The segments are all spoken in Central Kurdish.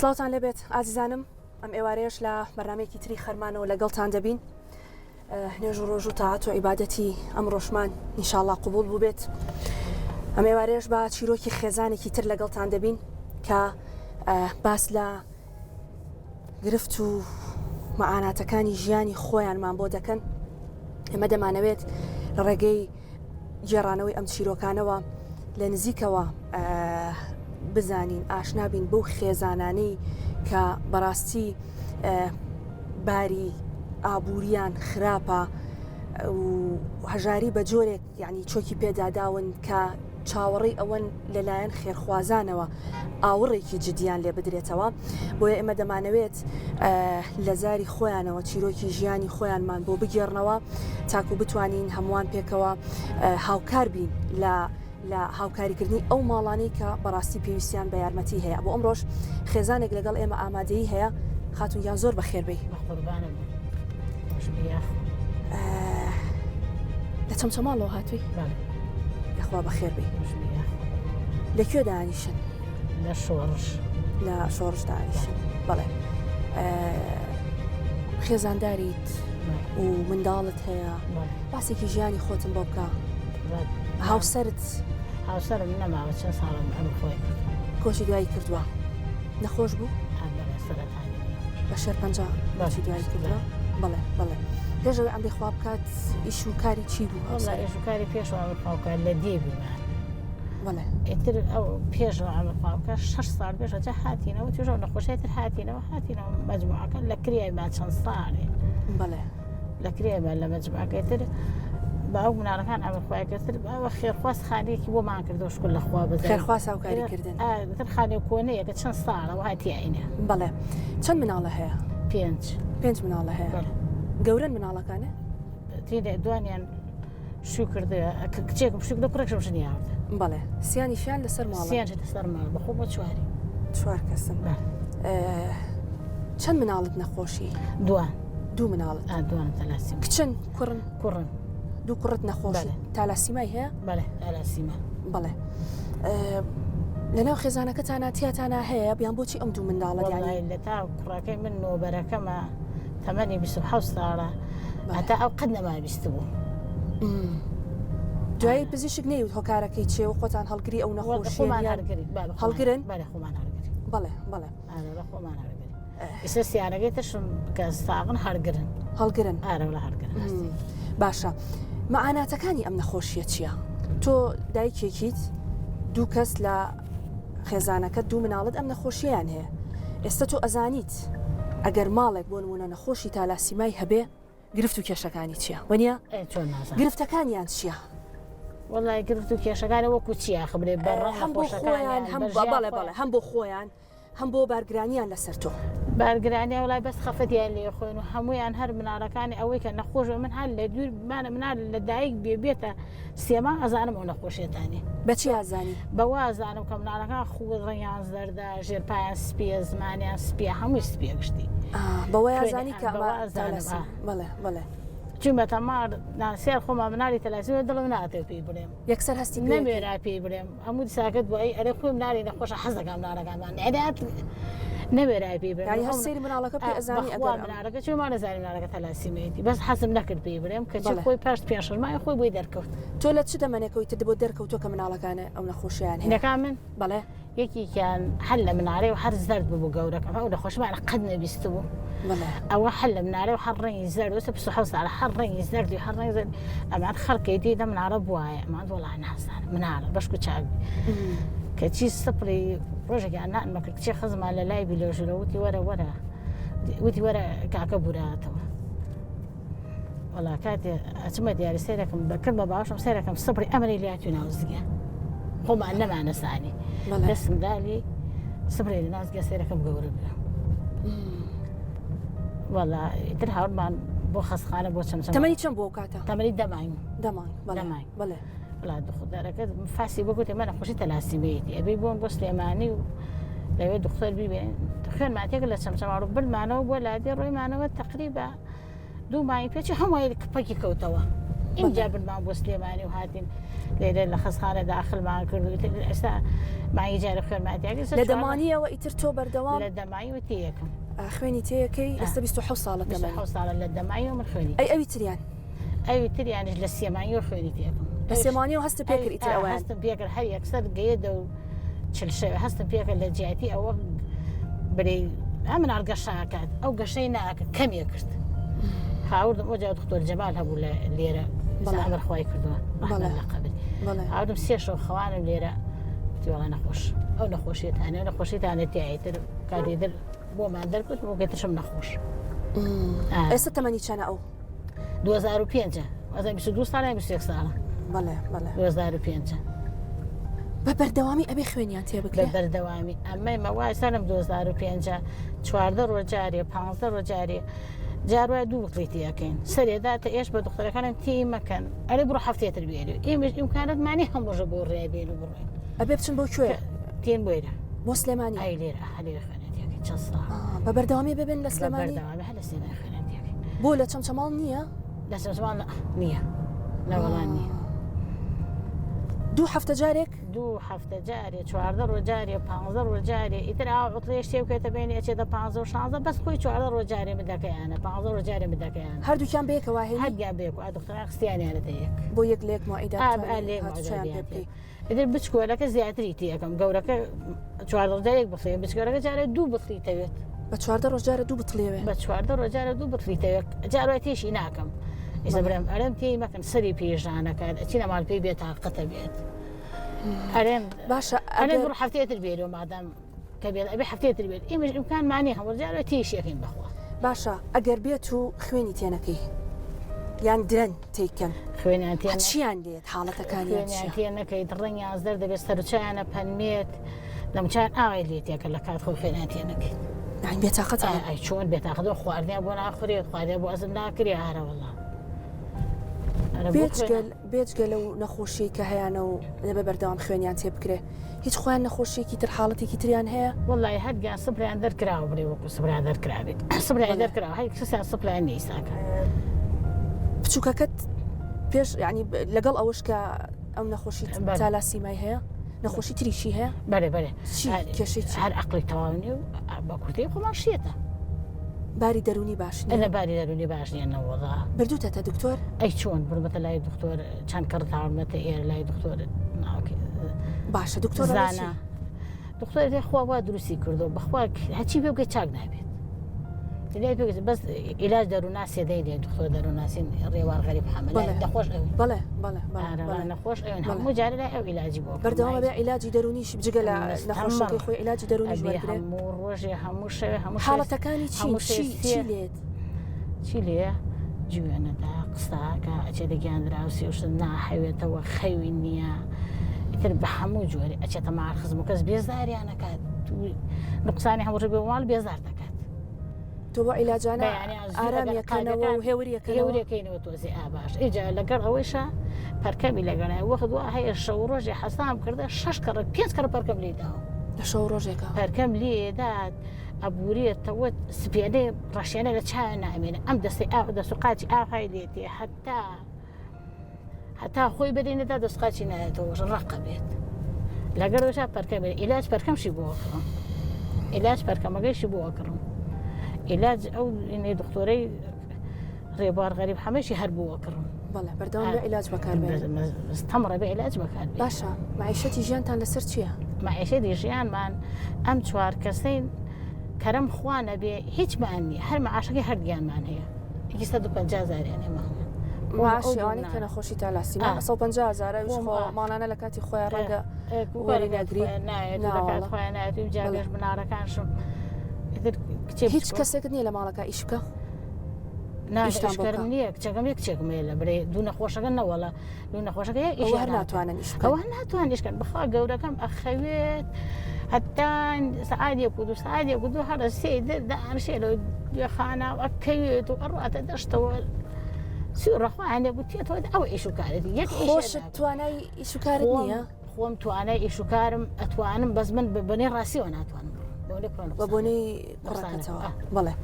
سڵاوتان لەبێت ئازیزانم ئەم ئێوارەیەش لە بەرنامەیەکی تری خەرمانەوە لەگەڵتان دەبین نوێژ و ڕۆژ و تاعات و عیبادەتی ئەم ڕۆژمان ئینشاءالله قبول بوو بێت ئەم ئێوارەیەش بە چیرۆکی خێزانێکی تر لەگەڵتان دەبین کە باس لە گرفت و مەعاناتەکانی ژیانی خۆیانمان بۆ دەکەن ئێمە دەمانەوێت لە ڕێگەی گێڕانەوەی ئەم چیرۆکانەوە لە نزیکەوە بزانین ئاشنابین بەو خێزانانەی کە بەڕاستی باری ئابووریان خراپە و هەژاری بە جۆرێک یعنی چۆکی پێداداون کە چاوەڕێی ئەوەن لەلایەن خێرخوازانەوە ئاوڕێکی جدیان لێ بدرێتەوە بۆیە ئێمە دەمانەوێت لە زاری خۆیانەوە چیرۆکی ژیانی خۆیانمان بۆ بگێڕنەوە تاکو بتوانین هەمووان پێکەوە هاوکار بین لە هاوکاریکردنی ئەو ماڵانەی کە بەڕاستی پێویستیان بە یارمەتی هەیە بۆ ئەمڕۆژ خێزانێک لەگەڵ ئێمە ئامادەیی هەیە خاتون یان زۆر بەخێربەی لە چەمچەماڵەوە هاتووی یخوا بەخێربەی لەکوێ دانیشن لە شۆڕش دانیشن بەڵێ خێزانداریت و منداڵت هەیە باسێکی ژیانی خۆتم بۆ بکە هاوسەرت نەماوە چەند ساڵم ئەم خۆی کۆشی دوایی کردووە نەخۆش بوو بە شەر پەنجا باشی دوایی کردووە بەڵێ پێشەوەی ئەم بێخوا بکات ئیش و کاری چی بوو ئێش و کاری پێشەوە پاوکار لە دێبیمان بەڵێ ئیتر ئەو پێشەوە ئەمە پاوکار 6 ساڵ پێشەوە جا هاتینەوە توێژەوە نەخۆشیتر هاتینەوە مەجموعەکە لە کریایمان چەند ساڵێ بەڵێ لە کریایمان لە مەجموعەکەتر باو مناڵەکان ئەمە خۆیەکەتر باوە خێرخواست خانێکی بۆمان کردەوە شکل لە خوا بزانین خێرخواست هاوکاریکردن تر خانێ کۆنەیە کە چەند ساڵەوە هاتیایینە بەڵێ چەند مناڵە هەیە 5 مناڵە هەیە گەورن مناڵەکانە تێدا دوانیان شو کردە کچێکم شو کردە کوڕێکشم ژنیاوردە بەڵێ سیانیشیان لەسەر ماڵ لەسەر ماڵ بەخۆ بۆ چوار کەسم چەند مناڵت نەخۆشی دوو مناڵت دوان تەلاسی کچن کوڕن دوو کوڕت نەخۆشی تالاسیمای هەیە بەڵێ تالاسیمە بەڵێ لەناو خێزانەکەتانە تیاتانە هەیە بیان بۆچی ئەم دوو منداڵە لە تا کوڕەکەی من نۆبەرەکەمە تەمەنی 27 ساڵە هەتا ئەو قەت نەما بیست بوو دوایی پزیشک نەیوت هۆکارەکەی چێ و خۆتان هەڵگری ئەو نەخۆشییان هەڵگرن بەڵێ خۆمان هەرگری ئێستا سیارەکەی ترشم کە ساغن هەرگرن ئارە لە هەرگرن باشە مەعاناتەکانی ئەم نەخۆشیە چییە؟ تۆ دایکێکیت دوو کەس لە خێزانەکە دوو مناڵت ئەم نەخۆشییان هەیە ئێستا تۆ ئەزانیت ئەگەر ماڵێک بۆ نمونە نەخۆشی تالاسیمای هەبێ گرفت و کێشەکانی چییە؟ وەنیە گرفتەکانیان چییە؟ وەڵای گرفت و کێشەکانی وەکو چییە خبرێ بەڕەم هەم بۆ خۆیان هەم بۆ خۆیان هەم بۆ بارگرانیان لەسەر تۆ بارگرانی وڵای بەس خەفەتیان لێ خۆین و هەمویان هەر مناڵەکانی ئەوەی کە نەخۆش من هەر لە دوور منال لە دایک بێتە سێما ئەزانم ئەو نەخۆشیێتانی بەچی ئازانی بەوە ئازانم کە مناڵەکان خوو ڕێیان زەردا ژێرپایان سپیە زمانیان سپیە هەمووی سپیە گشتی بەوەی ئازانی کە بەڵێ چون بەتەمار ناسیار خۆمان منالی تەلاسیمە دڵم ناتێ پێی بڵێم یەکسەر هەستی نەمێرا پێی بڵێم هەموو دیساکەت بۆ ئەی ئەرێ خۆی منالی نەخۆشە حەزەکەم مناڵەکانمان نەدات نەبێرای پێی بڵێم هەر سەیری مناڵەکە پێ ئەزانی مناڵەکە چۆمان نەزانی مناڵەکە تەلاسیمەیەتی بەس حەزم نەکرد پێی بڵێم کە خۆی پاش پێشەرمای خۆی بۆی دەرکەوت تۆ لە چ دەمەنێکەوەی تر بۆ دەرکەوتۆ کە مناڵەکانە ئەو نەخۆشییان هەیە من بەڵێ یەکیان هەر لە مناڵێ و هەر زەرد بوو گەورەکەم ئەو نەخۆشمانە قەت نەبیست بوو ئەوە هەر لە مناڵێ و هەر ڕێنی زەرد وەسە 26 ساڵە هەر ڕێنی زەردی هەر ڕێنی زەرد ئەمان خەڵکی دیدە مناڵە بووایە ئەمان وەڵای نازانم مناڵە بەشک و چاک کە چی سپڕی ڕۆژێکیان نانمەکرد کچێ خزمان لە لای بیلۆژرە وتی وەرە کاکە بوراتەوە وەڵا کاتێ ئەچمە دیاری سیرەکەم بەکرد بە باشم سیرەکەم سپڕی ئەمەری لاتوی ناوزگە خۆمان نەمانەسانی دەستم دالی سپڕی لە نازگە سیرەکەم گەورە بێ وەڵا ئیتر هاوڕمان بۆ خەسخانە بۆ چەند تەمەنی چەند بۆ کاتە تەمەنی دەمانگ بەڵێ وڵا دختەرەکە فاسی بۆگوتێ مە نەخۆشی تەلاسیمەیەتی ئەبێ بۆم بۆ سلێمانی و لەوێ دختەر بیبێن خوێن ماتێک لە چەمچەماڕ و بردمانەوە بۆ لادێ ڕۆیمانەوە تەقریبا 2 مانگی پێچی هەمووی کپەکی کەوتەوە اینجا برمان بۆ سلێمانی و هاتین لێرە لە خەسخانە داخلمان کرد ئێستا مانگی جارە خوێنماتیاگە لە دەمانیەوە ئیتر تۆ بەردەوام لە دەمایی و تێیەکەم خوێنی تەیەکەی ئێستا 26 ساڵە دەمە 26 ساڵە لە دەمایی و من خوێنی ئەوی تریان ئەوی تریانش لە سێمانی و خوێنی تێکم لە سێمانی و هەستە پێکرد ئیتر ئەوە هەستم پێکرد هەر یەکسەر گەیەدە و چلشەوە هەستم پێکرد لە جیاتی ئەوە برێ ئەمن ئەرگەشاکات ئەو گەشەی ناکە کەمیە کرد هاوردم ئەوجا دکتۆر جەمال هەبوو لە لێرە ئەمەرخوای کردووە لە قەبری هاوردم سێ شەو خەوانم لێرە وڵا نەخۆش ئەو نەخۆشیێتانە نەخۆشیتانێت تایتر کاتێتر بۆمان دەرکوت بۆ گەتشم نەخۆش ئێستا تەمەنی چەنە ئەو 2005 22 ساڵە 21 ساڵە 2005 بە بەردەوامی ئەبێ خوێنیان تێ بکرێت بە بەردەوامی ئەمەی مەوای سەرم 2005 چواردە ڕۆژجارێ 15 ڕۆژجارێ جاروای دوو بڵیتیەکەین سەرێدا تا ئێش بە دختەکانم تی مەکەن ئەرێ بڕۆ هەفتێتر بێری ئێمەش ئیمکانەتمانی هەمووژە بۆ ڕێ بێن و بڕێن ئەبێ بچن بۆ کوێ تێن بۆیرە بۆ سلێمانی ئای لێرە هەلێ خوێنێتیەکەی چەند ساڵ بە بەردەوامی ببێن لە سلێمانی بەردەوامی هەر لە سلێمانی خوێنێتیەکەی بۆ لە چەمچەماڵ نییە لە چەمچەماڵ نییە لەوەڵان نییە دوو هەفتە جارێک دوو هەفتە جارێ چواردە ڕۆژجارێ 15 ڕۆژجارێ ئیتر عوتڕێ شتێ بکەێتە بینی ئەچێتە 15 و 16 بەس خۆی چواردە ڕۆژجارێ بدەکەیانە 15 ڕۆژجارێ بدەکەیان هەردووکیان بەیەکەوە هەیە هەرگیان بێک و دختەران خستیانیانەتە یەک بۆ یەک لێک مائیدات ئیتر بچکۆلەکە زیاتری تیەکەم گەورەکە چواردە ڕۆژجارێک بخرێن بچکۆلەکە جارێ دوو بخریتەوێت بە چواردە ڕۆژجارە دوو بتڵێوێ بە چواردە ڕۆژجارە دوو بخریتەوێت جاروای تێشی ناکەم ئێستا برم ئەرم تێی مەکەن سەری پێژانەکات ئەچینە ماڵ پێی بێت تاقەتە بێت ئەرێن باشە ئەرێ بڕ هەفتێتر بێرەوە مادام کە بێت ئەبێ هەفتێتر بێت ئێمەش ئیمکانمانی هەوەرجارە تێشیەکەین بەخوا باشە ئەگەر بێت و خوێنی تێنەکەی یان درەن تێکەن خوێنیان چیان لێت حاڵەتەکانیان تێ نەکەیت ڕەنگیان زەر دەبێت سەرچیانە پەنمێت لەمچان ئاوای لێتێکە لە کات خۆ خوێنیان تێ نەکەیت بێتاقەت ئای چۆن بێتاقەتەوە خواردیان بۆ ناخورێت خواردیان بۆ ئەزم ناکرێ هارەوەڵا بێجگە لەو نەخۆشی کە هەیەە و لەبە بەردەوام خوێنیان تێ بکرێ هیچ خۆیان نەخۆشیێکی تر حاڵەتێکی تریان هەیە وڵی هەرگیان سپریان دەرکراوە بڕێ وەکو سپریان دەرکراوێت سپریان دەرکراوە هەی کەسیان سپلایان نیساکە بچووکەکەت پێش ینی لەگەڵ ئەوش کە ئەم نەخۆشی تالاسیمای هەیە نەخۆشی تریشی هەیە بەێ بەێ کێشەی هەر عقلی تەواونی و بە کورتی خۆمان شێتە باری دەرونی باش لە باری دەرونی باش نیەنەوەڵا بردووتە دکتۆر ئەی چۆن بڕبەتە لای دکتۆر چەند کڕ تاومەتە ئێرە لای دکتۆر باشە دکتۆر زانە دکتۆر خوا وا دروستی کردو بەخوا هەچی پێ بگەی چاک نابێت بەس عیلاج دەرووناسی دەیدێ دکتۆر دەرووناسین ڕێوار غەریب حەمل دەخۆش بەڵێ نەخۆش هەموو جارە لای ئەو عیلاجی بۆ بەردەوام بێ عیلاجی دەرونیش بجگە لە نەخۆشەکەی خۆی عیلاجی دەرونی هەموو ڕۆژێ هەموو شەوێ هەموو حاڵەتەکانی چی لێت چی لێ جوێنەدا قساکە ئەچێ دەگیاندراوسی وشت ناحەوێتەوە خەوی نییە ئیتر بە هەموو جۆری ئەچێتە ماخزم و کەس بێزاریانەکات نقصانی هەموو ڕێ وڵ بێزار دەکات تۆ بۆ عیلاجانە ئارامیەکانەوە و هێوریەکەینەوە تۆزی ئاباش ئیجا لەگەڵ ئەوەیشە پەرکەمی لەگەڵای وەخت وە هەیە شەو ڕۆژێ حەسام کردە 6 کەڕ 5 کەڕ پەرکەم لێداوە لە شەو ڕۆژێکە پەرکەم لێداد ئەبوورێتەوە سپێنەی ڕەشێنە لە چاوە نامێنە ئەم دەستی دەسوقاتی ئاهای لێتێ هەتا خۆی بەدەینەدا دەستقاچی نایێتەوە ڕقە بێت لەگەڵەوەشا پەرکەم عیلاج پەرکەمشی بۆکڕم عیلاج پەرکەمەکەیشی بۆکڕم عیلاج ئەو دکتۆرەی ڕێبوار غەریب هەمەشی هەر بووەکڕم بەڵێ بەردەوام بە عیلاج تەمڕە بە عیلاج بەکار باشە معیشەتی ژیانتان لەسەر چییە؟ معیشەتی ژیانمان ئەم چوار کەسەین کەرەم خوانە بێ هیچمان نیە هەر مەعاشەکەی هەردگیانمان هەیە 150,000 معاشیوانی کە نەخۆشی تالاسیمە 150,000 ماڵانە لە کاتی خۆیان ڕەنگە وەری نەگری نایەت خۆیان نایەت جاگەش بنارەکانشم هیچ کەسێکت نییە لە ماڵەکە ئیش بکە؟ ناشتانکردن نییە کچەکەم یەکچێکمێ لە برێ دوو نەخۆشەکە نەوەڵە دوو نەخۆشەکە هەر ناتوانن ئەوە ناتوانیشکەن بخوا گەورەکەم ئەخەوێت هەتان سعادێک و دو سعادێک و دوو هەرە سێ دەدانشێ لە گوێخانە ئەکەوێت و ئەڕاتە دەشتەوە سوڕەخواانێ بوتێتەوە ئەوە ئیشوکارێتی یەک خۆشت توانای ئیشوکارت نییە؟ خۆم توانای ئیشوکارم ئەتوانم بەس من بەبنەی ڕاستیەوە ناتوانم بە بۆنەی کوڕەکەتەوە بڵێ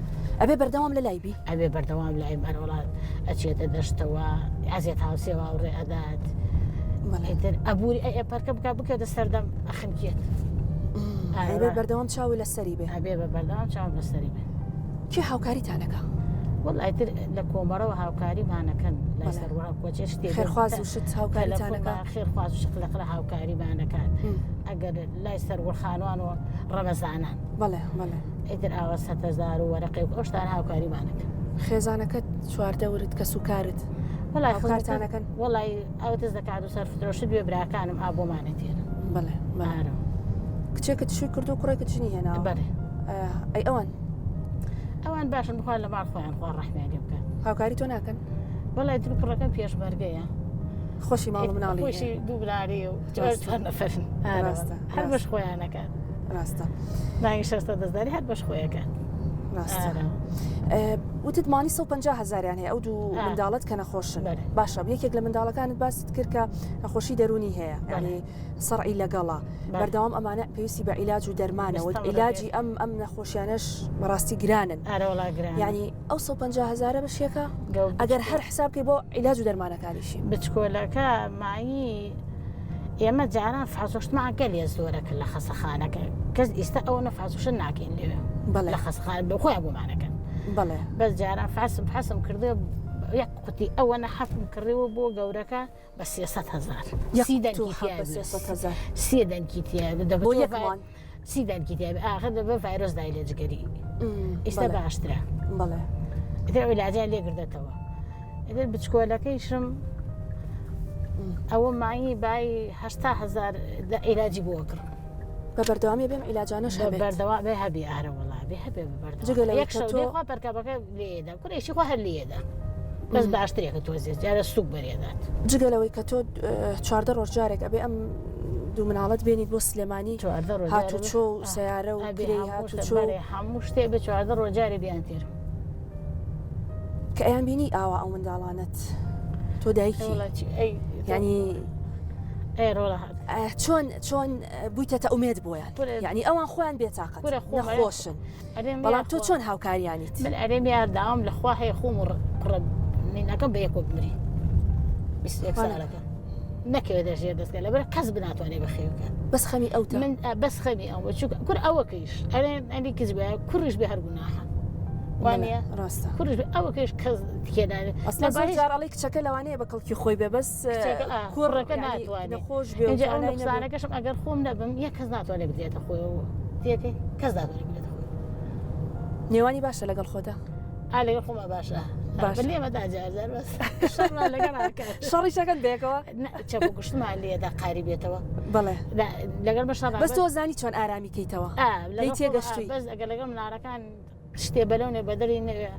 ئەبێ بەردەوام لە لایبی ئەبێ بەردەوام لای ئەرە وڵات ئەچێتە دەشتەوە عزیێت هاوسێەوە ڕێ ئەدات ئیتر ئەبووری ئەی پەرکە بکە بکەوتە سەردەم ئەخنکێت ئەبێ بەردەوام چاوی لە سەری بێ ئەبێ بە بەردەوام چاوم لە سەری بێ کێ هاوکاریتانەکە وڵای تر لە کۆمەرەوە هاوکاریمانەکەن لای سەروەڕە کۆچێ شتێ خێرخواز و شت هاوکاریتانەکە خێرخواز و شقلەقلە هاوکاریمانەکەن ئەگەر لای سەروەرخانوان و ڕەمەزانان بەڵێ بەڵێ ئیتر ئاوە 100,000 و وەرەقی و ئەو شتانە هاوکاریمانەکەن خێزانەکەت چواردە ورد کە سوکارت وڵای هاوکارتانەکەن وڵای ئەو دەست دەکات و سەرفترۆشت بێ براکانم ئابۆمانە تێرە بەڵێ بەڵێ کچێکت شوی کرد و کوڕێکت چنی هێنا بەڵێ ئەی ئەوان باشن بخوان لە ماڵ خۆیان خوا ڕەحمیانی بکەن هاوکاری تۆ ناکەن وڵای تر کوڕەکەم پێشمەرگەیە خۆشی ماڵ مناڵی خۆشی دوو براری و چوار نەفەرن هەر بەش خۆیانەکەن ڕاستە داگی 600 دەزداری هەر بەش خۆیەکەن وتت مانی 150,000 هەیە ئەو دوو منداڵت کە نەخۆشن باشە یەکێک لە منداڵەکانت باست کرد کە نەخۆشی دەرونی هەیە ینی سەرعی لەگەڵا بەردەوام ئەمانە پێویستی بە عیلاج و دەرمانەوە عیلاجی ئەم نەخۆشیانەش بەڕاستی گرانن ینی ئەو 150,000 بەشێکە ئەگەر هەر حسابکەی بۆ عیلاج و دەرمانەکانیشی بچکۆلەکە مایی ئێمە جاران فحوزۆشتمان گەلێ زۆرەکە لە خەسەخانەکە کەس ئێستا ئەو نەفحوزۆشن ناکەین لێوێ لە خەسەخانە بە خۆیان بۆمانەکەن بەڵێ بەس جاران حەسم کردێ یەک قوتی ئەوە نەحەفم کڕێەوە بۆ گەورەکە بە 300,000 سێ دەنکی تیا بۆ یەکمان سی دەنکی تیا ئاخر بە ڤایرۆس دای لێجگەری ئێستا باشترە بەڵێ ئێتر عیلاجیان لێگردێتەوە ئێتر بچکۆلەکەیشم ئەوە مایی بای 80,000 عیلاجی بۆ کرد بە بەردەوامی بێم عیلاجانەش بەردەوا بێ هەبێ ئارە وڵا بێ هەبێ بەردەوا پەرکەبەکە لێدا کوڕێکی خۆ هەر لێدا بەس باشترێکە تۆزیێت جارە سوک بەرێدات جگەلەوەی کە تۆ 14 ڕۆژ جارێک ئەبێ ئەم دوو مناڵەت بێنیت بۆ سلێمانی هاتوچۆ و سیارە و گرەی هاتوچۆ هەموو شتێ بە 14 ڕۆژ جارێ بیان تێر کە ئەیان بینی ئاوا ئەو منداڵانت تۆ دایکی ینی چۆن بوویتە ئومێد بۆیان یعنی ئەوان خۆیان بێتاقەت نەخۆشن بەڵام تۆ چۆن هاوکاریانیت من ئەرێم یارداوام لەخوا هەیە خۆم و قڕە نینەکە بە یەک بمری 21 ساڵەکە نەکەوێت دەژێ دەستکە لەبەر کەس بناتوانێ بەخێوکە بەس خەمی ئەو من بەس خەمی ئەو کوور ئەوەکەیش ئەنی کەس بە کوڕش بێ هەر گوناحە وانە ڕاستە کوڕش ئەوەکەش کەس تێدانێت جارڵی کچەکە لەوانەیە بە کەڵکی خۆی بێ بەس کوڕەکە ناتوانێت خۆش بێزانەکەشم ئەگەر خۆم نەبم یەک کەس ناتوانێت بدێتە خۆیەوە تێکەی کەس ناتوانێت بدێتە خۆی نێوانی باشە لەگەڵ خۆدا لەگەڵ خۆمە باشە لێمەدا جارجار بەس شەڕی شەکەن بێکەوە چەپۆ گشتمان لێدا قاری بێتەوە بەڵێ لەگەڵ بەش بەس تۆ زانی چۆن ئارامی کەیتەوە لی تێگەشتی بەس ئەگەر لەگەڵ منارەکان شتێ بەلەونێ بەدەری نەوێ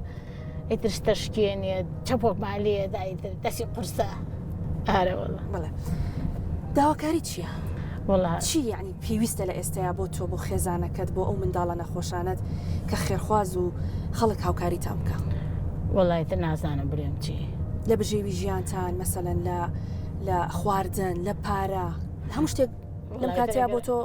ئیتر شتەشکێنێت چەپۆکمان لێدا دەستی قورسە ئارەوەڵە بڵێ داواکاری چییە؟ وڵا چی یعنی پێویستە لە ئێستایا بۆ تۆ بۆ خێزانەکەت بۆ ئەو منداڵە نەخۆشانت کە خێرخواز و خەڵک هاوکاری تام بکە وڵایتە نازانم برێم چی لە بژێوی ژیانتان مەسەلەن لە خواردن لە پارە هەموو شتێک لەم کاتیا بۆ تۆ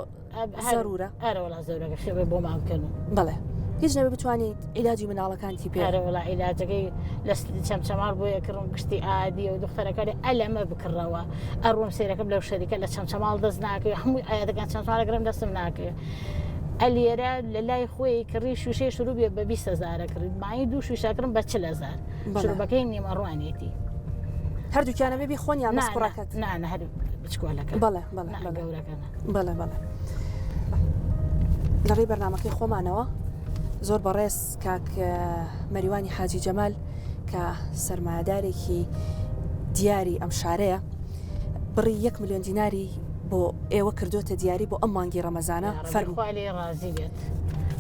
زەرورە ئارەوەڵا زەورەکە خێوێ بۆ ماکەن بڵێ هیچ نەبێ بتوانیت عیلاجی مناڵەکانتی پێ وڵا عیلاجەکەی لە چەمچەماڵ بۆ یەکڕم گشتی ئادی و دختەرەکانی ئەلەمە بکڕەوە ئەڕۆم سێرەکەم لەو شەریکە لە چەمچەماڵ دەست ناکەوێت هەموو ئاەکان چەمچماڵەگەرم دەستم ناکەوێت ئەلێرە لە لای خۆی کڕی شوشەی شروع بێ بە 20,000 کرد مای دوو شوشاکردم بە 40,000 شروبەکەی نیمەڕوانێتی هەردووکیانە بێبی خۆنیان مەسقڕەکەت نانە هەر بچکۆلەکە بەڵێ بەڵێ لەڕێی بەرنامەکەی خۆمانەوە زۆر بەڕێز کاک مەریوانی حاجی جەمال کە سەرمایەدارێکی دیاری ئەم شارەیە بڕی 1 ملیۆن دیناری بۆ ئێوە کردوتە دیاری بۆ ئەم مانگی ڕەمەزانە فەرمووی ڕازی بێت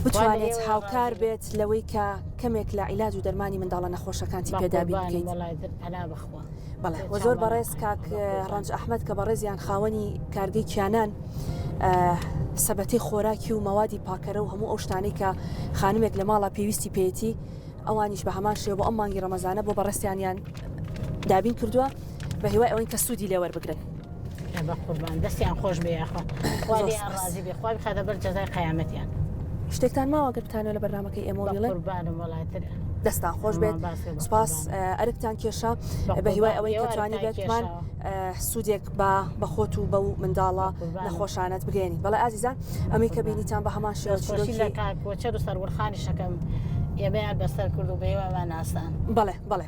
بتوانێت هاوکار بێت لەوەی کە کەمێک لە عیلاج و دەرمانی منداڵە نەخۆشەکانتی پێدابی بکەیت بەڵێ وە زۆر بەڕێز کاک ڕەنج ئەحمەد کە بەڕێزیان خاوەنی کارگەی کیانان سەبەتی خۆراکی و مەوادی پاکەرە و هەموو ئەو شتانەی کە خانمێک لە ماڵا پێویستی پێێتی ئەوانیش بە هەمان شێوە بۆ ئەم مانگی ڕەمەزانە بۆ بەڕێستیانیان دابین کردووە بە هیوای ئەوەی کە سوودی لێ وەربگرن بە قوربان دەستیان خۆش بێ یاخوا ڕازی بێ خوا بخاتە بەر جەزای قیامەتیان شتێکتان ماوە گەر بتانێت لە بەرنامەکەی ئێمە بڵێن قوربانم وڵاتر دەستان خۆش بێت سپاس ئەرکتان کێشە بە هیوای ئەوەی کەتوانی بێتمان سوودێک بە خۆت و بە و منداڵە نەخۆشانت بگەێنی بەڵێ ئازیزان ئەمی کە بینیتان بە هەمان شێوەچەر و سەرورخانی شەکەم ئێمەیان بەسەر کرد و بەێوەمان ناسان بەڵێ بەڵێ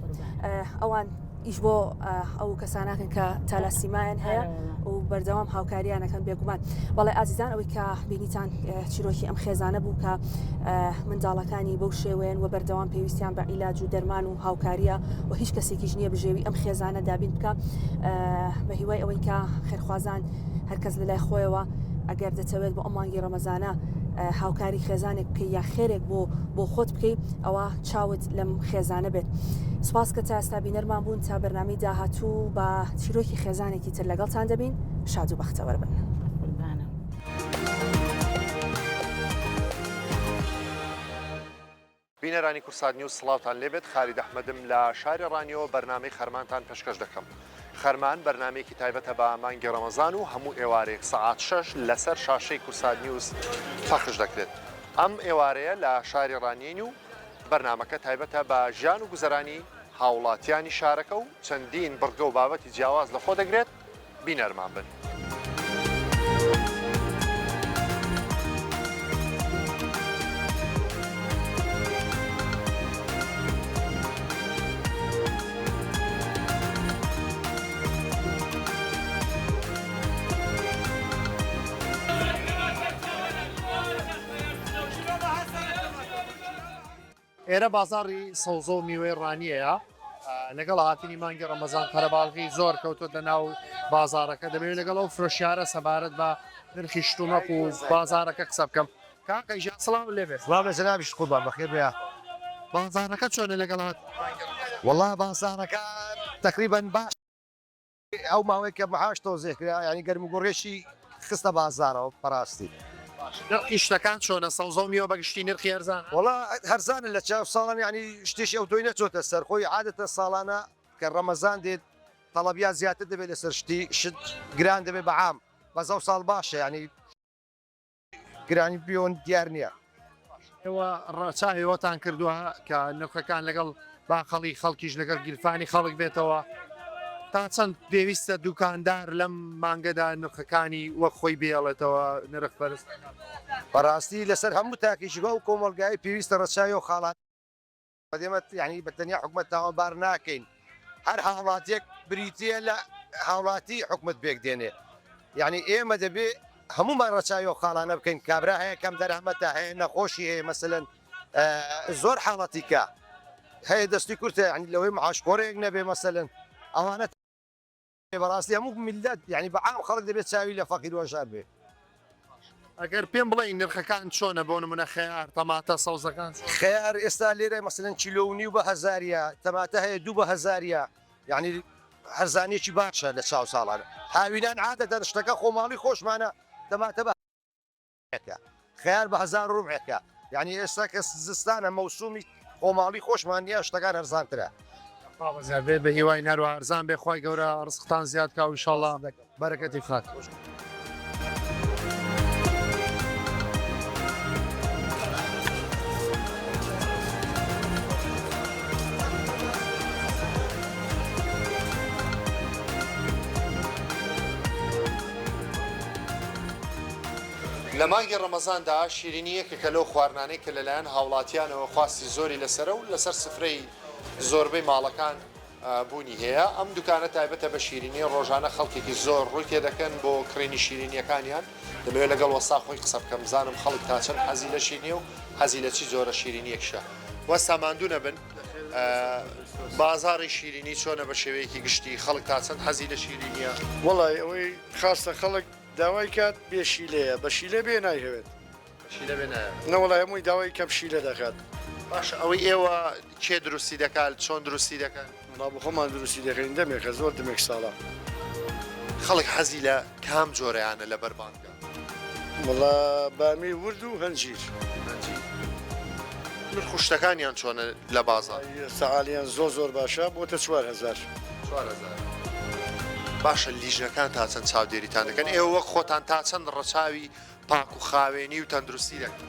ئەوان ئیش بۆ ئەو کەساناکەن کە تالاسیمایان هەیە و بەردەوام هاوکاریانەکەن بێگومان بەڵێ ئازیزان ئەوەی کە بینیتان چیرۆکی ئەم خێزانە بوو کە منداڵەکانی بەو شێوەیەن و بەردەوام پێویستیان بە عیلاج و دەرمان و هاوکاریە و هیچ کەسێکیش نییە بژێوی ئەم خێزانە دابین بکە بە هیوای ئەوەی کە خێرخوازان هەرکەس لە لای خۆیەوە ئەگەر دەتەوێت بۆ ئەم مانگی ڕەمەزانە هاوکاری خێزانێک بکەی یا خێرێک بۆ خۆت بکەیت ئەوە چاوت لەم خێزانە بێت سپاس کە تا ئێستا بینەرمان بوون تا بەرنامەی داهاتوو بە چیرۆکی خێزانێکی تر لەگەڵتان دەبین شاد و بەختەوەر بن. بینەرانی کورسات نیوز سڵاوتان لێبێت خالید ئەحمەدم لە شاری ڕانیەوە بەرنامەی خەرمانتان پێشکەش دەکەم. خەرمان بەرنامەیەکی تایبەتە بە مانگی ڕەمەزان و هەموو ئێوارەیەک سەعات 6 لەسەر شاشەی کورسات نیوز پەخش دەکرێت. ئەم ئێوارەیە لە شاری ڕانیین و بەرنامەکە تایبەتە بە ژیان و گوزەرانی هاوڵاتیانی شارەکە و چەندین بڕگە و بابەتی جیاواز لە خۆ دەگرێت بینەرمان بن. ئێرە بازاڕی سەوزە و میوەی ڕانیەیە لەگەڵ هاتنی مانگی ڕەمەزان قەرەباڵغی زۆر کەوتۆ لە ناو بازارەکە دەبێت لەگەڵ ئەو فرۆشیارە سەبارەت بە نرخی شتومەک و بازارەکە قسە بکەم کاکەیژان سڵاو لێبێت سڵاو لە جەنابیش قوربان بەخێر بێ بازارەکە چۆنە لەگەڵ هات وەڵا بازارەکە تقریبان باش ئەو ماوەیە کە مەعاش تۆزێکرا ینی گەرم و گۆڕێشی خستە بازارەوە پەراستی نرخی شتەکان چۆنە سەوزە و میوە بەگشتی نرخی هەرزان وڵا هەرزانە لە چاو ساڵان ینی شتێکی ئەو دوی نەچۆتە سەر خۆی عادەتە ساڵانە کە ڕەمەزان دێت تەڵەبیا زیاتر دەبێت لەسەر شتی شت گران دەبێت بەعام بەزەو ساڵ باشە ینی گرانی بیۆن دیار نییە ئێوە ڕاچاویوەتان کردووە کە نرخەکان لەگەڵ باخەڵی خەڵکیش لەگەڵ گیرفانی خەڵک بێتەوە تا چەند پێویستە دوکاندار لەم مانگەدا نرخەکانی وەک خۆی بێڵێتەوە نرخ پەرست بەڕاستی لەسەر هەموو تاکیشی بە و کۆمەلگای پێویستە ڕەچاوی و خاڵات بەدێمەت یعنی بەتەنیا حکومەت تاوانبار ناکەین هەر هاوڵاتێک بریتە لە هاوڵاتی حکومت بێک دێنێ یعنی ئێمە دەبێ هەمومان ڕەچاوی و خاڵانە بکەین کابرا هەیە کەم دەرهەمەتە هەیە نەخۆشی هەیە مەسەلەن زۆر حاڵەتیکە هەیە دەستی کورتە ینی لەوەی معاشکۆرێک نەبێ مەسەلەن ئەوانە بەڕاستی هەموو میلەت یعنی بەعام خەڵک دەبێت چاوی لە فەقیر وەژار بێ ئەگەر پێم بڵێ نرخەکان چۆنە بۆ نمونە خێار تەماتە سەوزەکان خێار ئێستا لێرە مەسەلەن کیلۆ و نیو بە هەزاریە تەماتە هەیە 2 بە هەزاریە یعنی هەرزانێکی باشە لە چاو ساڵانە هاوینان عادەتەن شتەکە خۆماڵی خۆشمانە تەماتە بە خێار بە 1000 ڕوبعێکە یعنی ئێستا کە زستانە مەوسومی خۆماڵی خۆشمان نیە شتەکان هەرزانترە بێ بە هیوای نەروە هەرزان بێخوای گەورە ڕزقتان زیاد کا و ئینشاڵڵا بەرەکەتی فات. لە مانگی ڕەمەزاندا شیرینیەکە کە لەو خواردانەی کە لەلایەن هاوڵاتیانەوە خواستی زۆری لەسرە و لەسەر سفرەی زۆربەی ماڵەکان بوونی هەیە ئەم دوکانە تایبەتە بە شیرینی ڕۆژانە خەڵکێکی زۆر ڕووی تێ دەکەن بۆ کڕینی شیرینیەکانیان دەبێت لەگەڵ وەستا خۆی قسە بکەم بزانم خەڵک تا چەند حەزی لە شیرینی و حەزی لە چی زۆرە شیرینیەکشە وەستا ماندوو نەبن بازاڕی شیرینی چۆنە بە شێوەیەکی گشتی خەڵک تا چەند حەزی لە شیرینیە وڵی ئەوەی خاستە خەڵک داوای کات بێشیلەیە بە شیلە بێ نایهوێت نەوەڵای هەمووی داوای کەم شیلە دەکات باش ئەوەی ئێوە کێ دروستی دەکات چۆن دروستی دەکەن بە خۆمان دروستی دەکەین دەمێکە زۆر دمێک ساڵە خەڵک حەزی لە کام جۆرەیانە لە بەربانگە وڵا بامی ورد و هەنجیر خوشتەکانیان چۆنە لە بازار سەعالیان زۆر باشە بۆتە 4000 باشە لیژنەکان تا چەند چاودێریتان دەکەن ئێوە وەک خۆتان تا چەند ڕەچاوی پاک و خاوێنی و تەندروستی دەکەن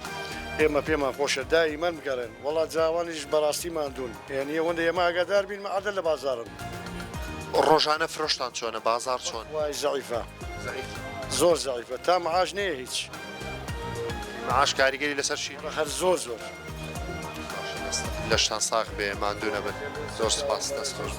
پێمان خۆشە دایمەن بگەڕێن وڵا جاوانیش بەڕاستیمان دوون یعنی ئەوەندە ئێمە ئاگادار بین عادە لە بازارن ڕۆژانە فرۆشتان چۆنە بازار چۆن وای زەعیفە زۆر زەعیفە تا مەعاش نەیە هیچ معاش کاریگەری لەسەر شی هەر زۆر لەشتان ساغ بێ ماندوو نەبن زۆر سپاس دەست خۆش